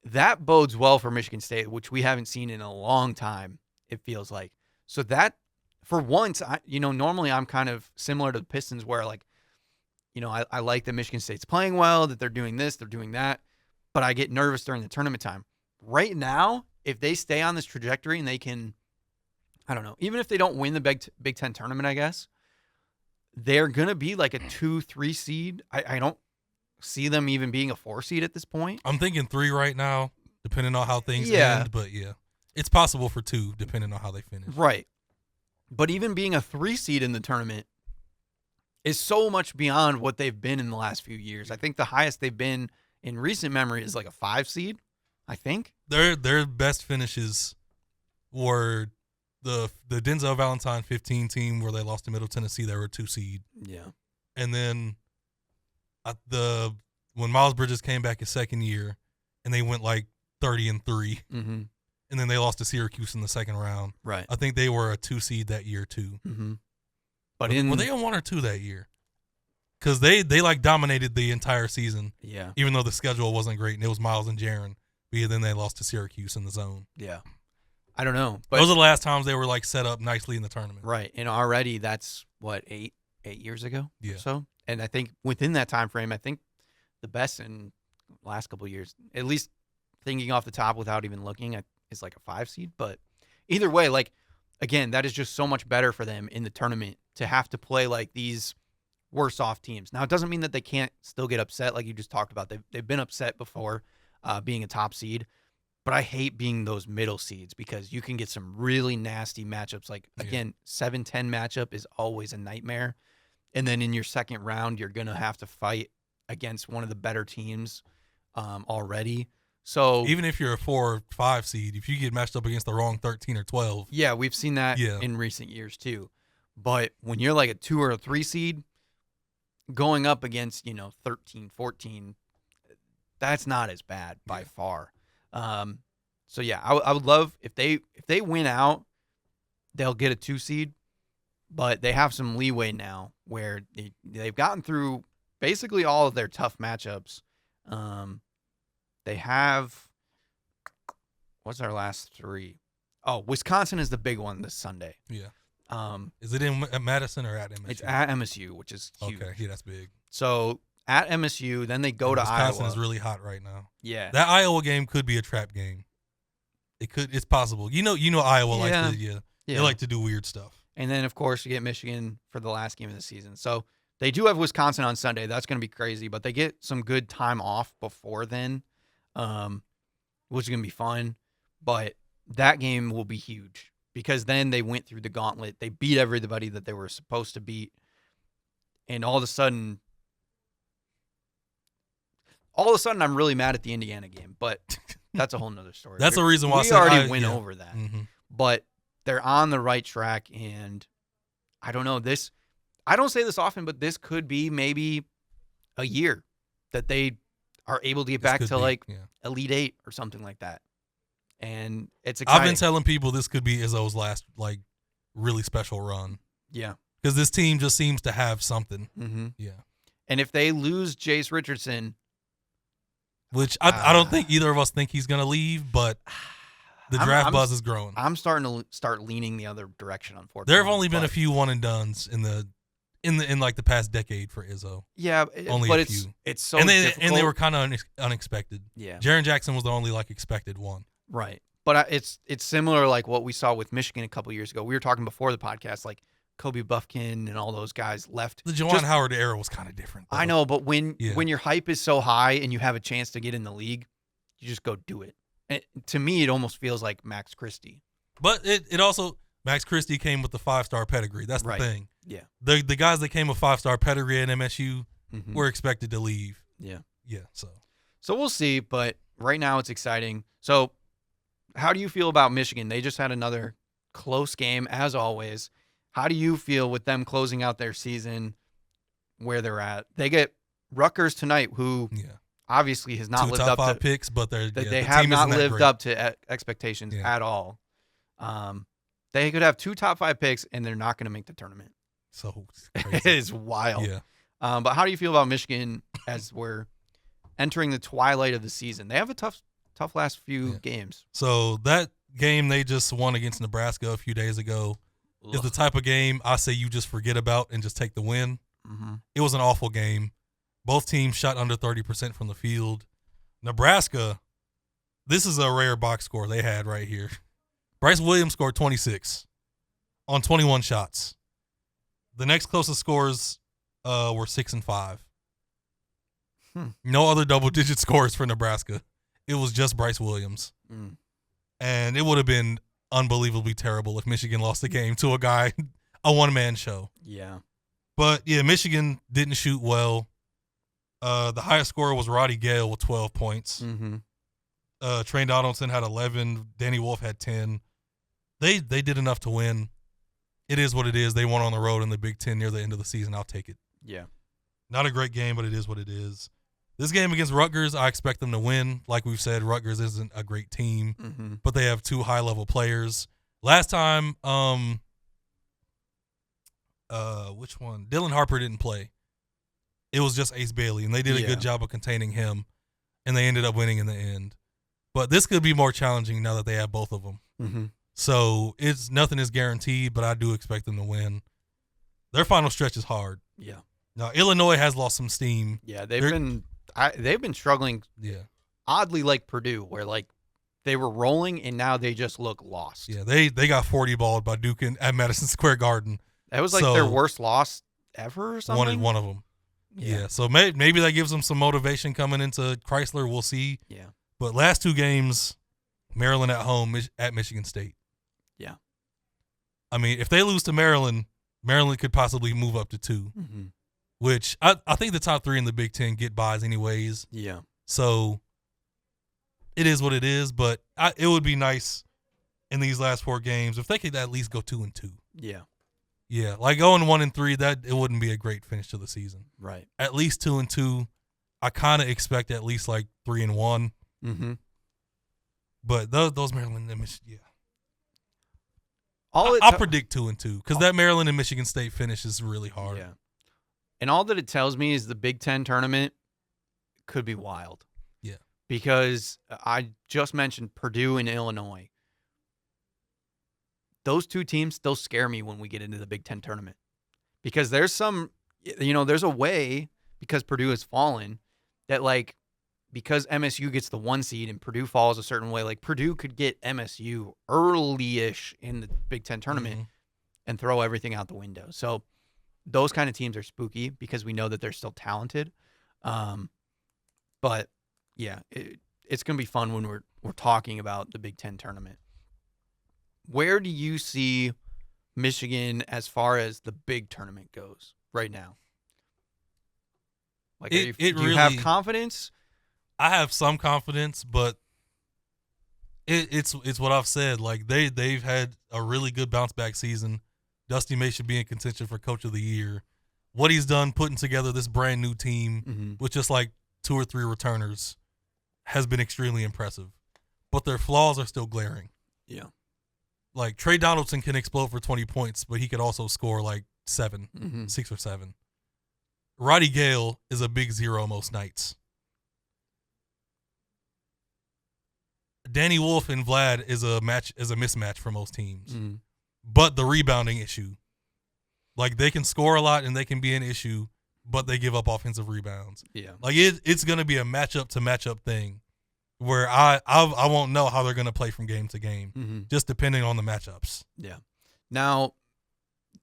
That bodes well for Michigan State, which we haven't seen in a long time, it feels like. So that, for once, normally I'm kind of similar to the Pistons where, like, I like that Michigan State's playing well, that they're doing this, they're doing that, but I get nervous during the tournament time. Right now, if they stay on this trajectory and they can, I don't know, even if they don't win the Big Ten tournament, I guess, they're going to be like a 2-3 seed. I don't see them even being a 4 seed at this point. I'm thinking 3 right now, depending on how things Yeah. end. But, yeah, it's possible for 2, depending on how they finish. Right. But even being a 3 seed in the tournament is so much beyond what they've been in the last few years. I think the highest they've been in recent memory is like a 5 seed, I think. Their best finishes were the Denzel Valentine 15 team where they lost to Middle Tennessee. They were a 2 seed. Yeah. And then when Miles Bridges came back his second year and they went like 30-3, Mm-hmm. and then they lost to Syracuse in the second round. Right. I think they were a 2 seed that year too. Mm-hmm. But were they a 1 or 2 that year? Because they like dominated the entire season. Yeah. Even though the schedule wasn't great and it was Miles and Jaron. But then they lost to Syracuse in the zone. Yeah. I don't know. But Those are the last times they were like set up nicely in the tournament. right. And already that's what, 8 years ago? Yeah. Or so. And I think within that time frame, I think the best in the last couple of years, at least thinking off the top without even looking, is like a 5 seed. But either way, like, again, that is just so much better for them in the tournament to have to play like these worse off teams. Now, it doesn't mean that they can't still get upset like you just talked about. They've been upset before being a top seed. But I hate being those middle seeds because you can get some really nasty matchups. Like, again, 7-10 matchup is always a nightmare. And then in your second round, you're going to have to fight against one of the better teams already. So even if you're a 4 or 5 seed, if you get matched up against the wrong 13 or 12. Yeah, we've seen that in recent years too. But when you're like a 2 or a 3 seed going up against, 13, 14, that's not as bad by far. So yeah, I would love if they win out, they'll get a 2 seed, but they have some leeway now where they've gotten through basically all of their tough matchups. They have, what's our last 3? Oh, Wisconsin is the big one this Sunday. Yeah. Is it in Madison or at MSU? It's at MSU, which is huge. Okay, yeah, that's big. So at MSU, then they go to Wisconsin Iowa. is really hot right now. Yeah. That Iowa game could be a trap game. It's possible. You know Iowa likes to they like to do weird stuff. And then of course you get Michigan for the last game of the season. So they do have Wisconsin on Sunday. That's going to be crazy, but they get some good time off before then, which is going to be fun. But that game will be huge because then they went through the gauntlet. They beat everybody that they were supposed to beat. And all of a sudden, I'm really mad at the Indiana game, but that's a whole nother story. That's the reason why we already went over that. Mm-hmm. But they're on the right track, and I don't know. I don't say this often, but this could be maybe a year that they are able to get back to Elite 8 or something like that. And it's exciting. I've been telling people this could be Izzo's last really special run. Yeah. Because this team just seems to have something. Mm-hmm. Yeah. And if they lose Jace Richardson, which I don't think either of us think he's going to leave, but the draft buzz is growing. I'm starting to start leaning the other direction, unfortunately. There have only been a few one and dones in the past decade for Izzo. Yeah, only but a few. It's so difficult. And they were kind of unexpected. Yeah. Jaren Jackson was the only expected one. Right. But it's similar like what we saw with Michigan a couple years ago. We were talking before the podcast, like Kobe Buffkin and all those guys left. The Juwan Howard era was kind of different, though. I know, but when your hype is so high and you have a chance to get in the league, you just go do it. And to me, it almost feels like Max Christie. But it also, Max Christie came with the 5-star pedigree. That's the thing. Yeah. The guys that came with 5-star pedigree at MSU were expected to leave. Yeah. Yeah, So we'll see, but right now it's exciting. So how do you feel about Michigan? They just had another close game, as always. How do you feel with them closing out their season where they're at? They get Rutgers tonight, who obviously has not lived up to 5 picks, but they have not lived up to expectations at all. They could have 2 top 5 picks, and they're not going to make the tournament. So it is wild. Yeah. But how do you feel about Michigan as we're entering the twilight of the season? They have a tough last few games. So that game they just won against Nebraska a few days ago is the type of game I say you just forget about and just take the win. Mm-hmm. It was an awful game. Both teams shot under 30% from the field. Nebraska, this is a rare box score they had right here. Bryce Williams scored 26 on 21 shots. The next closest scores were 6 and 5. No other double-digit scores for Nebraska. It was just Bryce Williams. And it would have been unbelievably terrible if Michigan lost the game to a one-man show. Yeah. But, yeah, Michigan didn't shoot well. The highest scorer was Roddy Gale with 12 points. Mm-hmm. Trey Donaldson had 11. Danny Wolf had 10. They did enough to win. It is what it is. They won on the road in the Big Ten near the end of the season. I'll take it. Yeah. Not a great game, but it is what it is. This game against Rutgers, I expect them to win. Like we've said, Rutgers isn't a great team, but they have 2 high-level players. Last time, which one? Dylan Harper didn't play. It was just Ace Bailey, and they did a good job of containing him, and they ended up winning in the end. But this could be more challenging now that they have both of them. Mm-hmm. So nothing is guaranteed, but I do expect them to win. Their final stretch is hard. Yeah. Now Illinois has lost some steam. Yeah, they've been struggling. Yeah. Oddly, like Purdue, where like they were rolling and now they just look lost. Yeah, they got 40-balled by Duke at Madison Square Garden. That was like their worst loss ever or something. One of them. Yeah. So maybe that gives them some motivation coming into Chrysler. We'll see. Yeah. But last 2 games, Maryland at home at Michigan State. Yeah. I mean, if they lose to Maryland, Maryland could possibly move up to 2, which I think the top 3 in the Big Ten get buys anyways. Yeah. So it is what it is, but it would be nice in these last 4 games if they could at least go 2-2. Yeah. Yeah, like going 1-3, that it wouldn't be a great finish to the season. Right. At least 2-2. I kind of expect at least like 3-1. Mm-hmm. But those Maryland and Michigan, yeah. I'll predict 2-2 because that Maryland and Michigan State finish is really hard. Yeah. And all that it tells me is the Big Ten tournament could be wild. Yeah. Because I just mentioned Purdue and Illinois. Those 2 teams, they'll scare me when we get into the Big Ten tournament. Because there's there's a way, because Purdue has fallen, that like, because MSU gets the 1 seed and Purdue falls a certain way, like Purdue could get MSU early-ish in the Big Ten tournament and throw everything out the window. So those kind of teams are spooky because we know that they're still talented. But yeah, it's going to be fun when we're talking about the Big Ten tournament. Where do you see Michigan as far as the big tournament goes right now? Like, do you have confidence? I have some confidence, but it's what I've said. Like they've had a really good bounce back season. Dusty May should be in contention for Coach of the Year. What he's done putting together this brand new team with just like 2 or 3 returners has been extremely impressive. But their flaws are still glaring. Yeah. Like Trey Donaldson can explode for 20 points, but he could also score like 7, 6 or 7. Roddy Gale is a big 0 most nights. Danny Wolf and Vlad is a mismatch for most teams. But the rebounding issue. Like they can score a lot and they can be an issue, but they give up offensive rebounds. Yeah. Like it's going to be a matchup to matchup thing where I won't know how they're going to play from game to game, just depending on the matchups. Yeah. Now,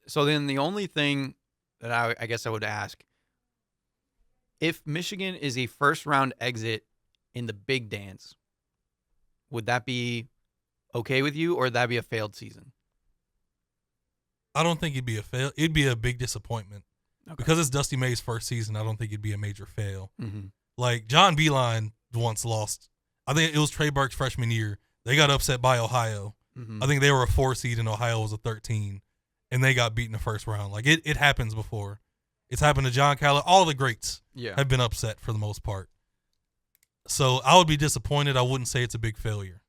so then the only thing that I guess I would ask, if Michigan is a first-round exit in the Big Dance, would that be okay with you, or would that be a failed season? I don't think it'd be a fail. It'd be a big disappointment. Okay. Because it's Dusty May's first season, I don't think it'd be a major fail. Like, John Beeline once lost. I think it was Trey Burke's freshman year. They got upset by Ohio. I think they were a 4 seed and Ohio was a 13, and they got beat in the first round. Like, it happens before. It's happened to John Calla. All the greats have been upset for the most part. So I would be disappointed. I wouldn't say it's a big failure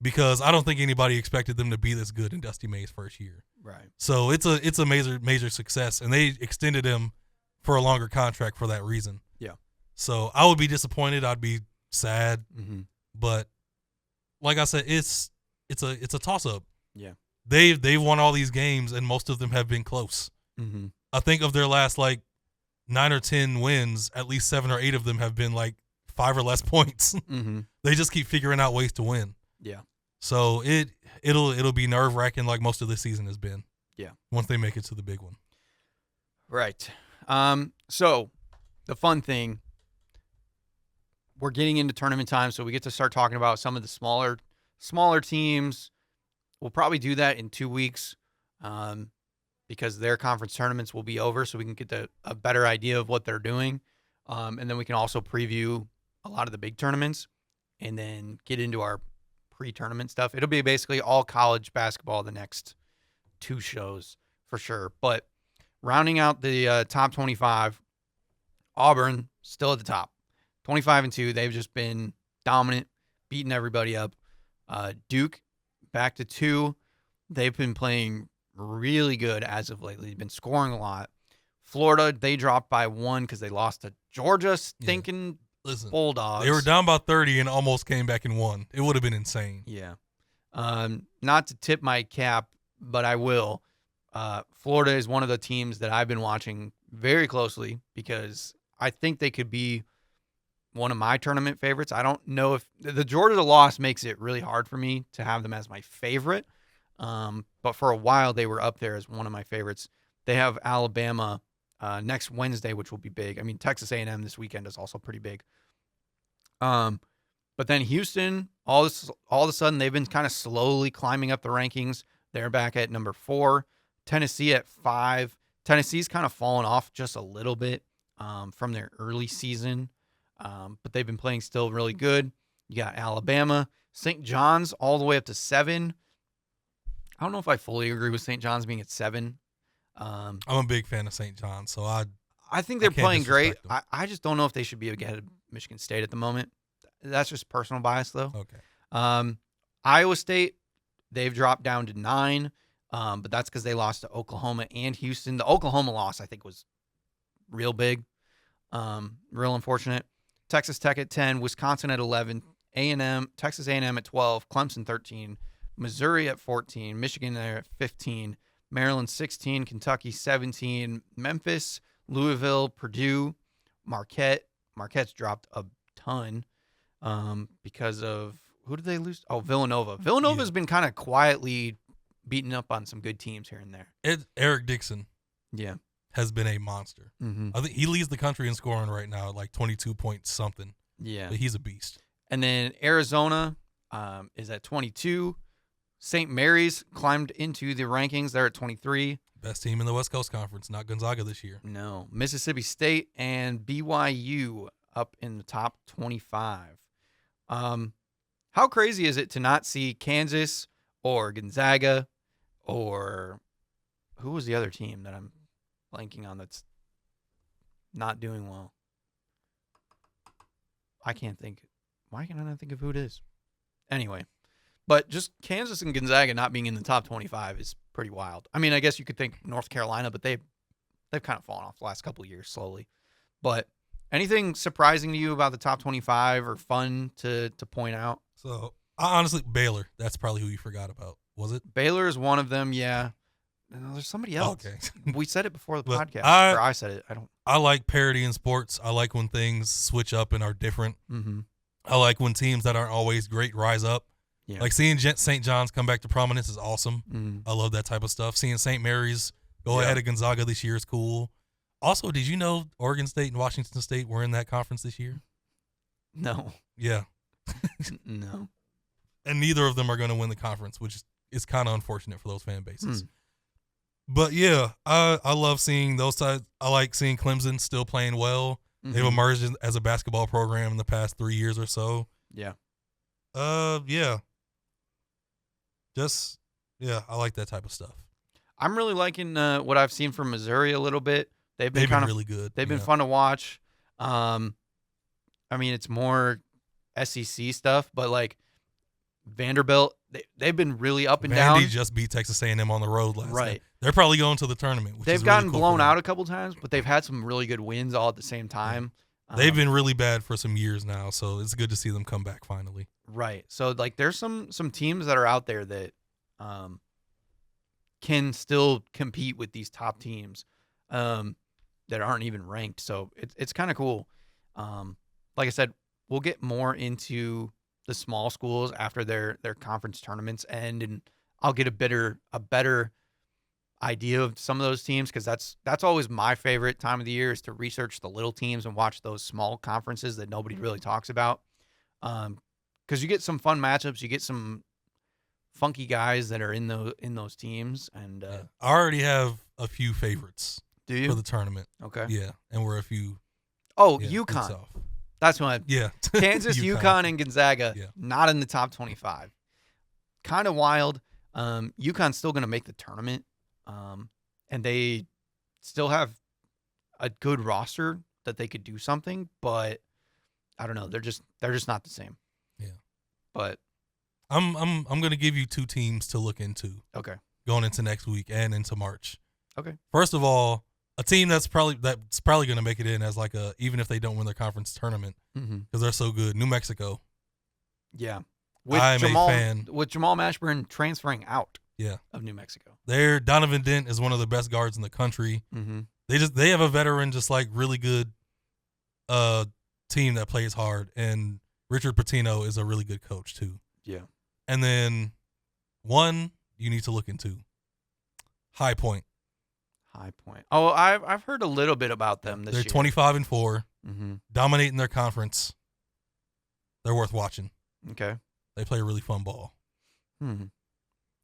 because I don't think anybody expected them to be this good in Dusty May's first year. Right. So it's a major success, and they extended him for a longer contract for that reason. Yeah. So I would be disappointed. I'd be sad. But like I said, it's it's a toss up. Yeah. They've won all these games, and most of them have been close. Mm-hmm. I think of their last like 9 or 10 wins, at least 7 or 8 of them have been like 5 or less points. Mm-hmm. They just keep figuring out ways to win. Yeah. So it'll be nerve wracking like most of this season has been. Yeah. Once they make it to the big one. Right. So the fun thing, we're getting into tournament time, so we get to start talking about some of the smaller teams. We'll probably do that in 2 weeks, because their conference tournaments will be over, so we can get a better idea of what they're doing. And then we can also preview a lot of the big tournaments and then get into our pre-tournament stuff. It'll be basically all college basketball the next 2 shows for sure. But rounding out the top 25, Auburn still at the top. 25-2. They've just been dominant, beating everybody up. Duke back to 2. They've been playing really good as of lately. They've been scoring a lot. Florida, they dropped by 1 because they lost to Georgia, stinking Bulldogs. They were down by 30 and almost came back and won. It would have been insane. Yeah. Not to tip my cap, but I will. Florida is one of the teams that I've been watching very closely because I think they could be one of my tournament favorites. I don't know if the Georgia loss makes it really hard for me to have them as my favorite. But for a while they were up there as one of my favorites. They have Alabama next Wednesday, which will be big. I mean, Texas A&M this weekend is also pretty big. But then Houston, all of a sudden they've been kind of slowly climbing up the rankings. They're back at number 4. Tennessee at 5. Tennessee's kind of fallen off just a little bit from their early season. But they've been playing still really good. You got Alabama, St. John's all the way up to 7. I don't know if I fully agree with St. John's being at 7. I'm a big fan of St. John's, so I think they're playing great. them. I just don't know if they should be ahead of Michigan State at the moment. That's just personal bias, though. Okay. Iowa State, they've dropped down to 9, but that's because they lost to Oklahoma and Houston. The Oklahoma loss, I think, was real big, real unfortunate. Texas Tech at 10, Wisconsin at 11, Texas A&M at 12, Clemson 13, Missouri at 14, Michigan there at 15, Maryland 16, Kentucky 17, Memphis, Louisville, Purdue, Marquette. Marquette's dropped a ton because of who did they lose? Oh, Villanova. Villanova's been kind of quietly beating up on some good teams here and there. Eric Dixon. Yeah. Has been a monster. Mm-hmm. I think he leads the country in scoring right now, like 22 points something. Yeah. But he's a beast. And then Arizona is at 22. St. Mary's climbed into the rankings. They're at 23. Best team in the West Coast Conference, not Gonzaga this year. No. Mississippi State and BYU up in the top 25. How crazy is it to not see Kansas or Gonzaga or who was the other team that I'm blanking on that's not doing well? I can't think. Why can I not think of who it is? Anyway, but just Kansas and Gonzaga not being in the top 25 is pretty wild. I mean, I guess you could think North Carolina, but they've kind of fallen off the last couple of years slowly. But anything surprising to you about the top 25 or fun to point out? So, honestly, Baylor, that's probably who you forgot about. Was it? Baylor is one of them, yeah. No, there's somebody else. Okay. We said it before the But podcast. I- I said it. I don't. I like parity in sports. I like when things switch up and are different. Mm-hmm. I like when teams that aren't always great rise up. Yeah. Like seeing St. John's come back to prominence is awesome. Mm-hmm. I love that type of stuff. Seeing St. Mary's go ahead of Gonzaga this year is cool. Also, did you know Oregon State and Washington State were in that conference this year? No. Yeah. No. And neither of them are going to win the conference, which is kind of unfortunate for those fan bases. Hmm. But yeah, I love seeing those sides. I like seeing Clemson still playing well. Mm-hmm. They've emerged as a basketball program in the past 3 years or so. Yeah. Yeah. I like that type of stuff. I'm really liking what I've seen from Missouri a little bit. They've been really good. They've been fun to watch. I mean, it's more SEC stuff, but like Vanderbilt, they've been really up and Vandy down. just beat Texas A&M on the road last Right. night. They're probably going to the tournament. Which They've is gotten really cool blown for them. out a couple times, but they've had some really good wins all at the same time. They've been really bad for some years now, so it's good to see them come back finally. Right. So like there's some teams that are out there that can still compete with these top teams that aren't even ranked. So it's kind of cool. Like I said, we'll get more into the small schools after their conference tournaments end, and I'll get a better idea of some of those teams, because that's always my favorite time of the year, is to research the little teams and watch those small conferences that nobody really talks about. Because you get some fun matchups, you get some funky guys that are in those teams, and I already have a few favorites do you for the tournament. okay? Yeah, and we're a few. Oh, weeks UConn. off. That's one. Yeah, Kansas, UConn, and Gonzaga, Yeah. not in the top 25. Kind of wild. UConn's still going to make the tournament, and they still have a good roster that they could do something, but I don't know. They're just not the same. Yeah. But I'm going to give you two teams to look into okay. going into next week and into March. Okay. First of all, a team that's probably going to make it in as like a, even if they don't win their conference tournament, Mm-hmm. because they're so good. New Mexico. Yeah. I'm a fan. With Jamal Mashburn transferring out Yeah. of New Mexico. Donovan Dent is one of the best guards in the country. Mm-hmm. They have a veteran, just like really good team that plays hard, and Richard Pitino is a really good coach too. Yeah. And then one you need to look into, High Point. High Point. Oh, I've heard a little bit about them this They're year. 25-4, Mm-hmm. dominating their conference. They're worth watching. Okay. They play a really fun ball. Mm-hmm.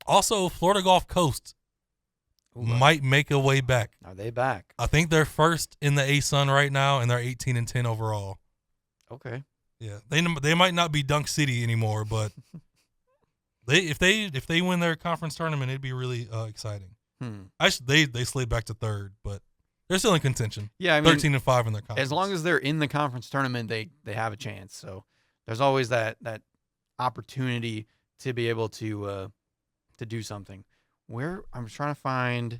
Also, Florida Gulf Coast might make a way back. Are they back? I think they're first in the ASUN right now, and they're 18-10 overall. Okay. Yeah, they might not be Dunk City anymore, but if they win their conference tournament, it'd be really exciting. They slid back to third, but they're still in contention. Yeah, I mean, 13-5 in their conference. as long as they're in the conference tournament, they have a chance. So there's always that opportunity to be able to do something. Where I'm trying to find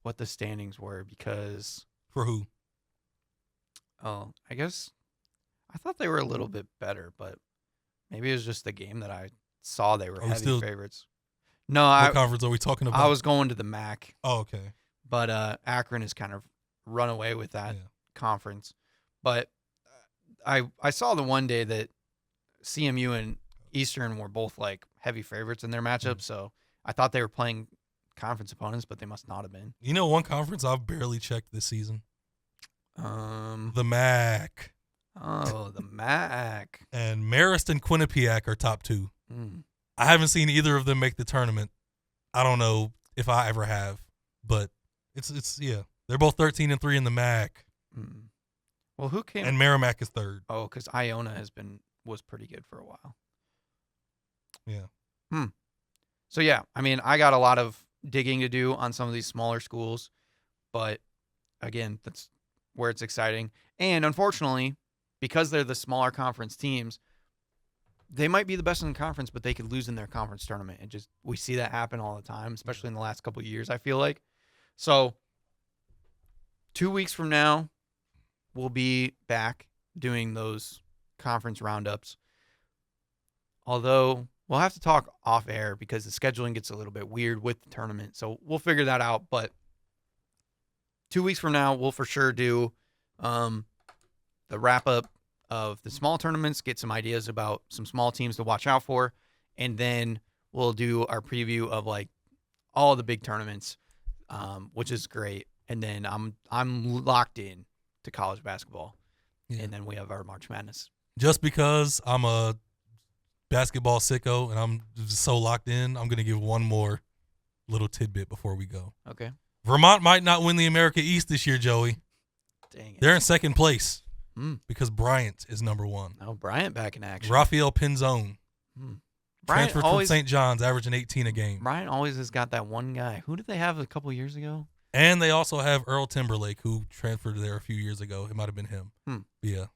what the standings were, because For who? I guess I thought they were a little bit better, but maybe it was just the game that I saw they were we heavy still- favorites. No, What conference are we talking about? I was going to the MAC, Oh, okay. but Akron has kind of run away with that Yeah. conference. But I saw the one day that CMU and Eastern were both like heavy favorites in their matchup, so I thought they were playing conference opponents, but they must not have been. You know, one conference I've barely checked this season. The MAC. Oh, the MAC. And Marist and Quinnipiac are top two. Mm. I haven't seen either of them make the tournament. I don't know if I ever have, but it's yeah. They're both 13-3 in the MAC, Mm. Well, who came? and Merrimack is third. Oh, because Iona was pretty good for a while. Yeah. So yeah, I mean, I got a lot of digging to do on some of these smaller schools, but again, that's where it's exciting. And unfortunately, because they're the smaller conference teams, they might be the best in the conference, but they could lose in their conference tournament. And just we see that happen all the time, especially in the last couple of years, I feel like. So 2 weeks from now, we'll be back doing those conference roundups. Although we'll have to talk off air because the scheduling gets a little bit weird with the tournament. So we'll figure that out. But 2 weeks from now, we'll for sure do the wrap up of the small tournaments, get some ideas about some small teams to watch out for, and then we'll do our preview of like all the big tournaments, which is great. And then I'm locked in to college basketball, and then we have our March Madness. Just because I'm a basketball sicko and I'm just so locked in, I'm gonna give one more little tidbit before we go. Okay. Vermont might not win the America East this year, Joey. Dang it. They're in second place because because Bryant is number one. Oh, Bryant back in action. Rafael Pinzone, Bryant transferred from always St. John's, averaging 18 a game. Bryant always has got that one guy. Who did they have a couple years ago? And they also have Earl Timberlake, who transferred there a few years ago. It might have been him. Yeah.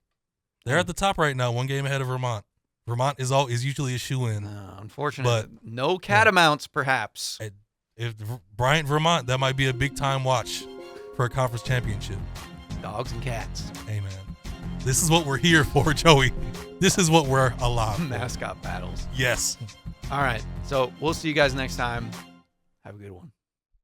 They're at the top right now, one game ahead of Vermont. Vermont is usually a shoe-in. Unfortunately, no Catamounts, perhaps. If Bryant, Vermont, that might be a big-time watch for a conference championship. Dogs and cats. Amen. This is what we're here for, Joey. This is what we're alive for. Mascot battles. Yes. All right. So we'll see you guys next time. Have a good one.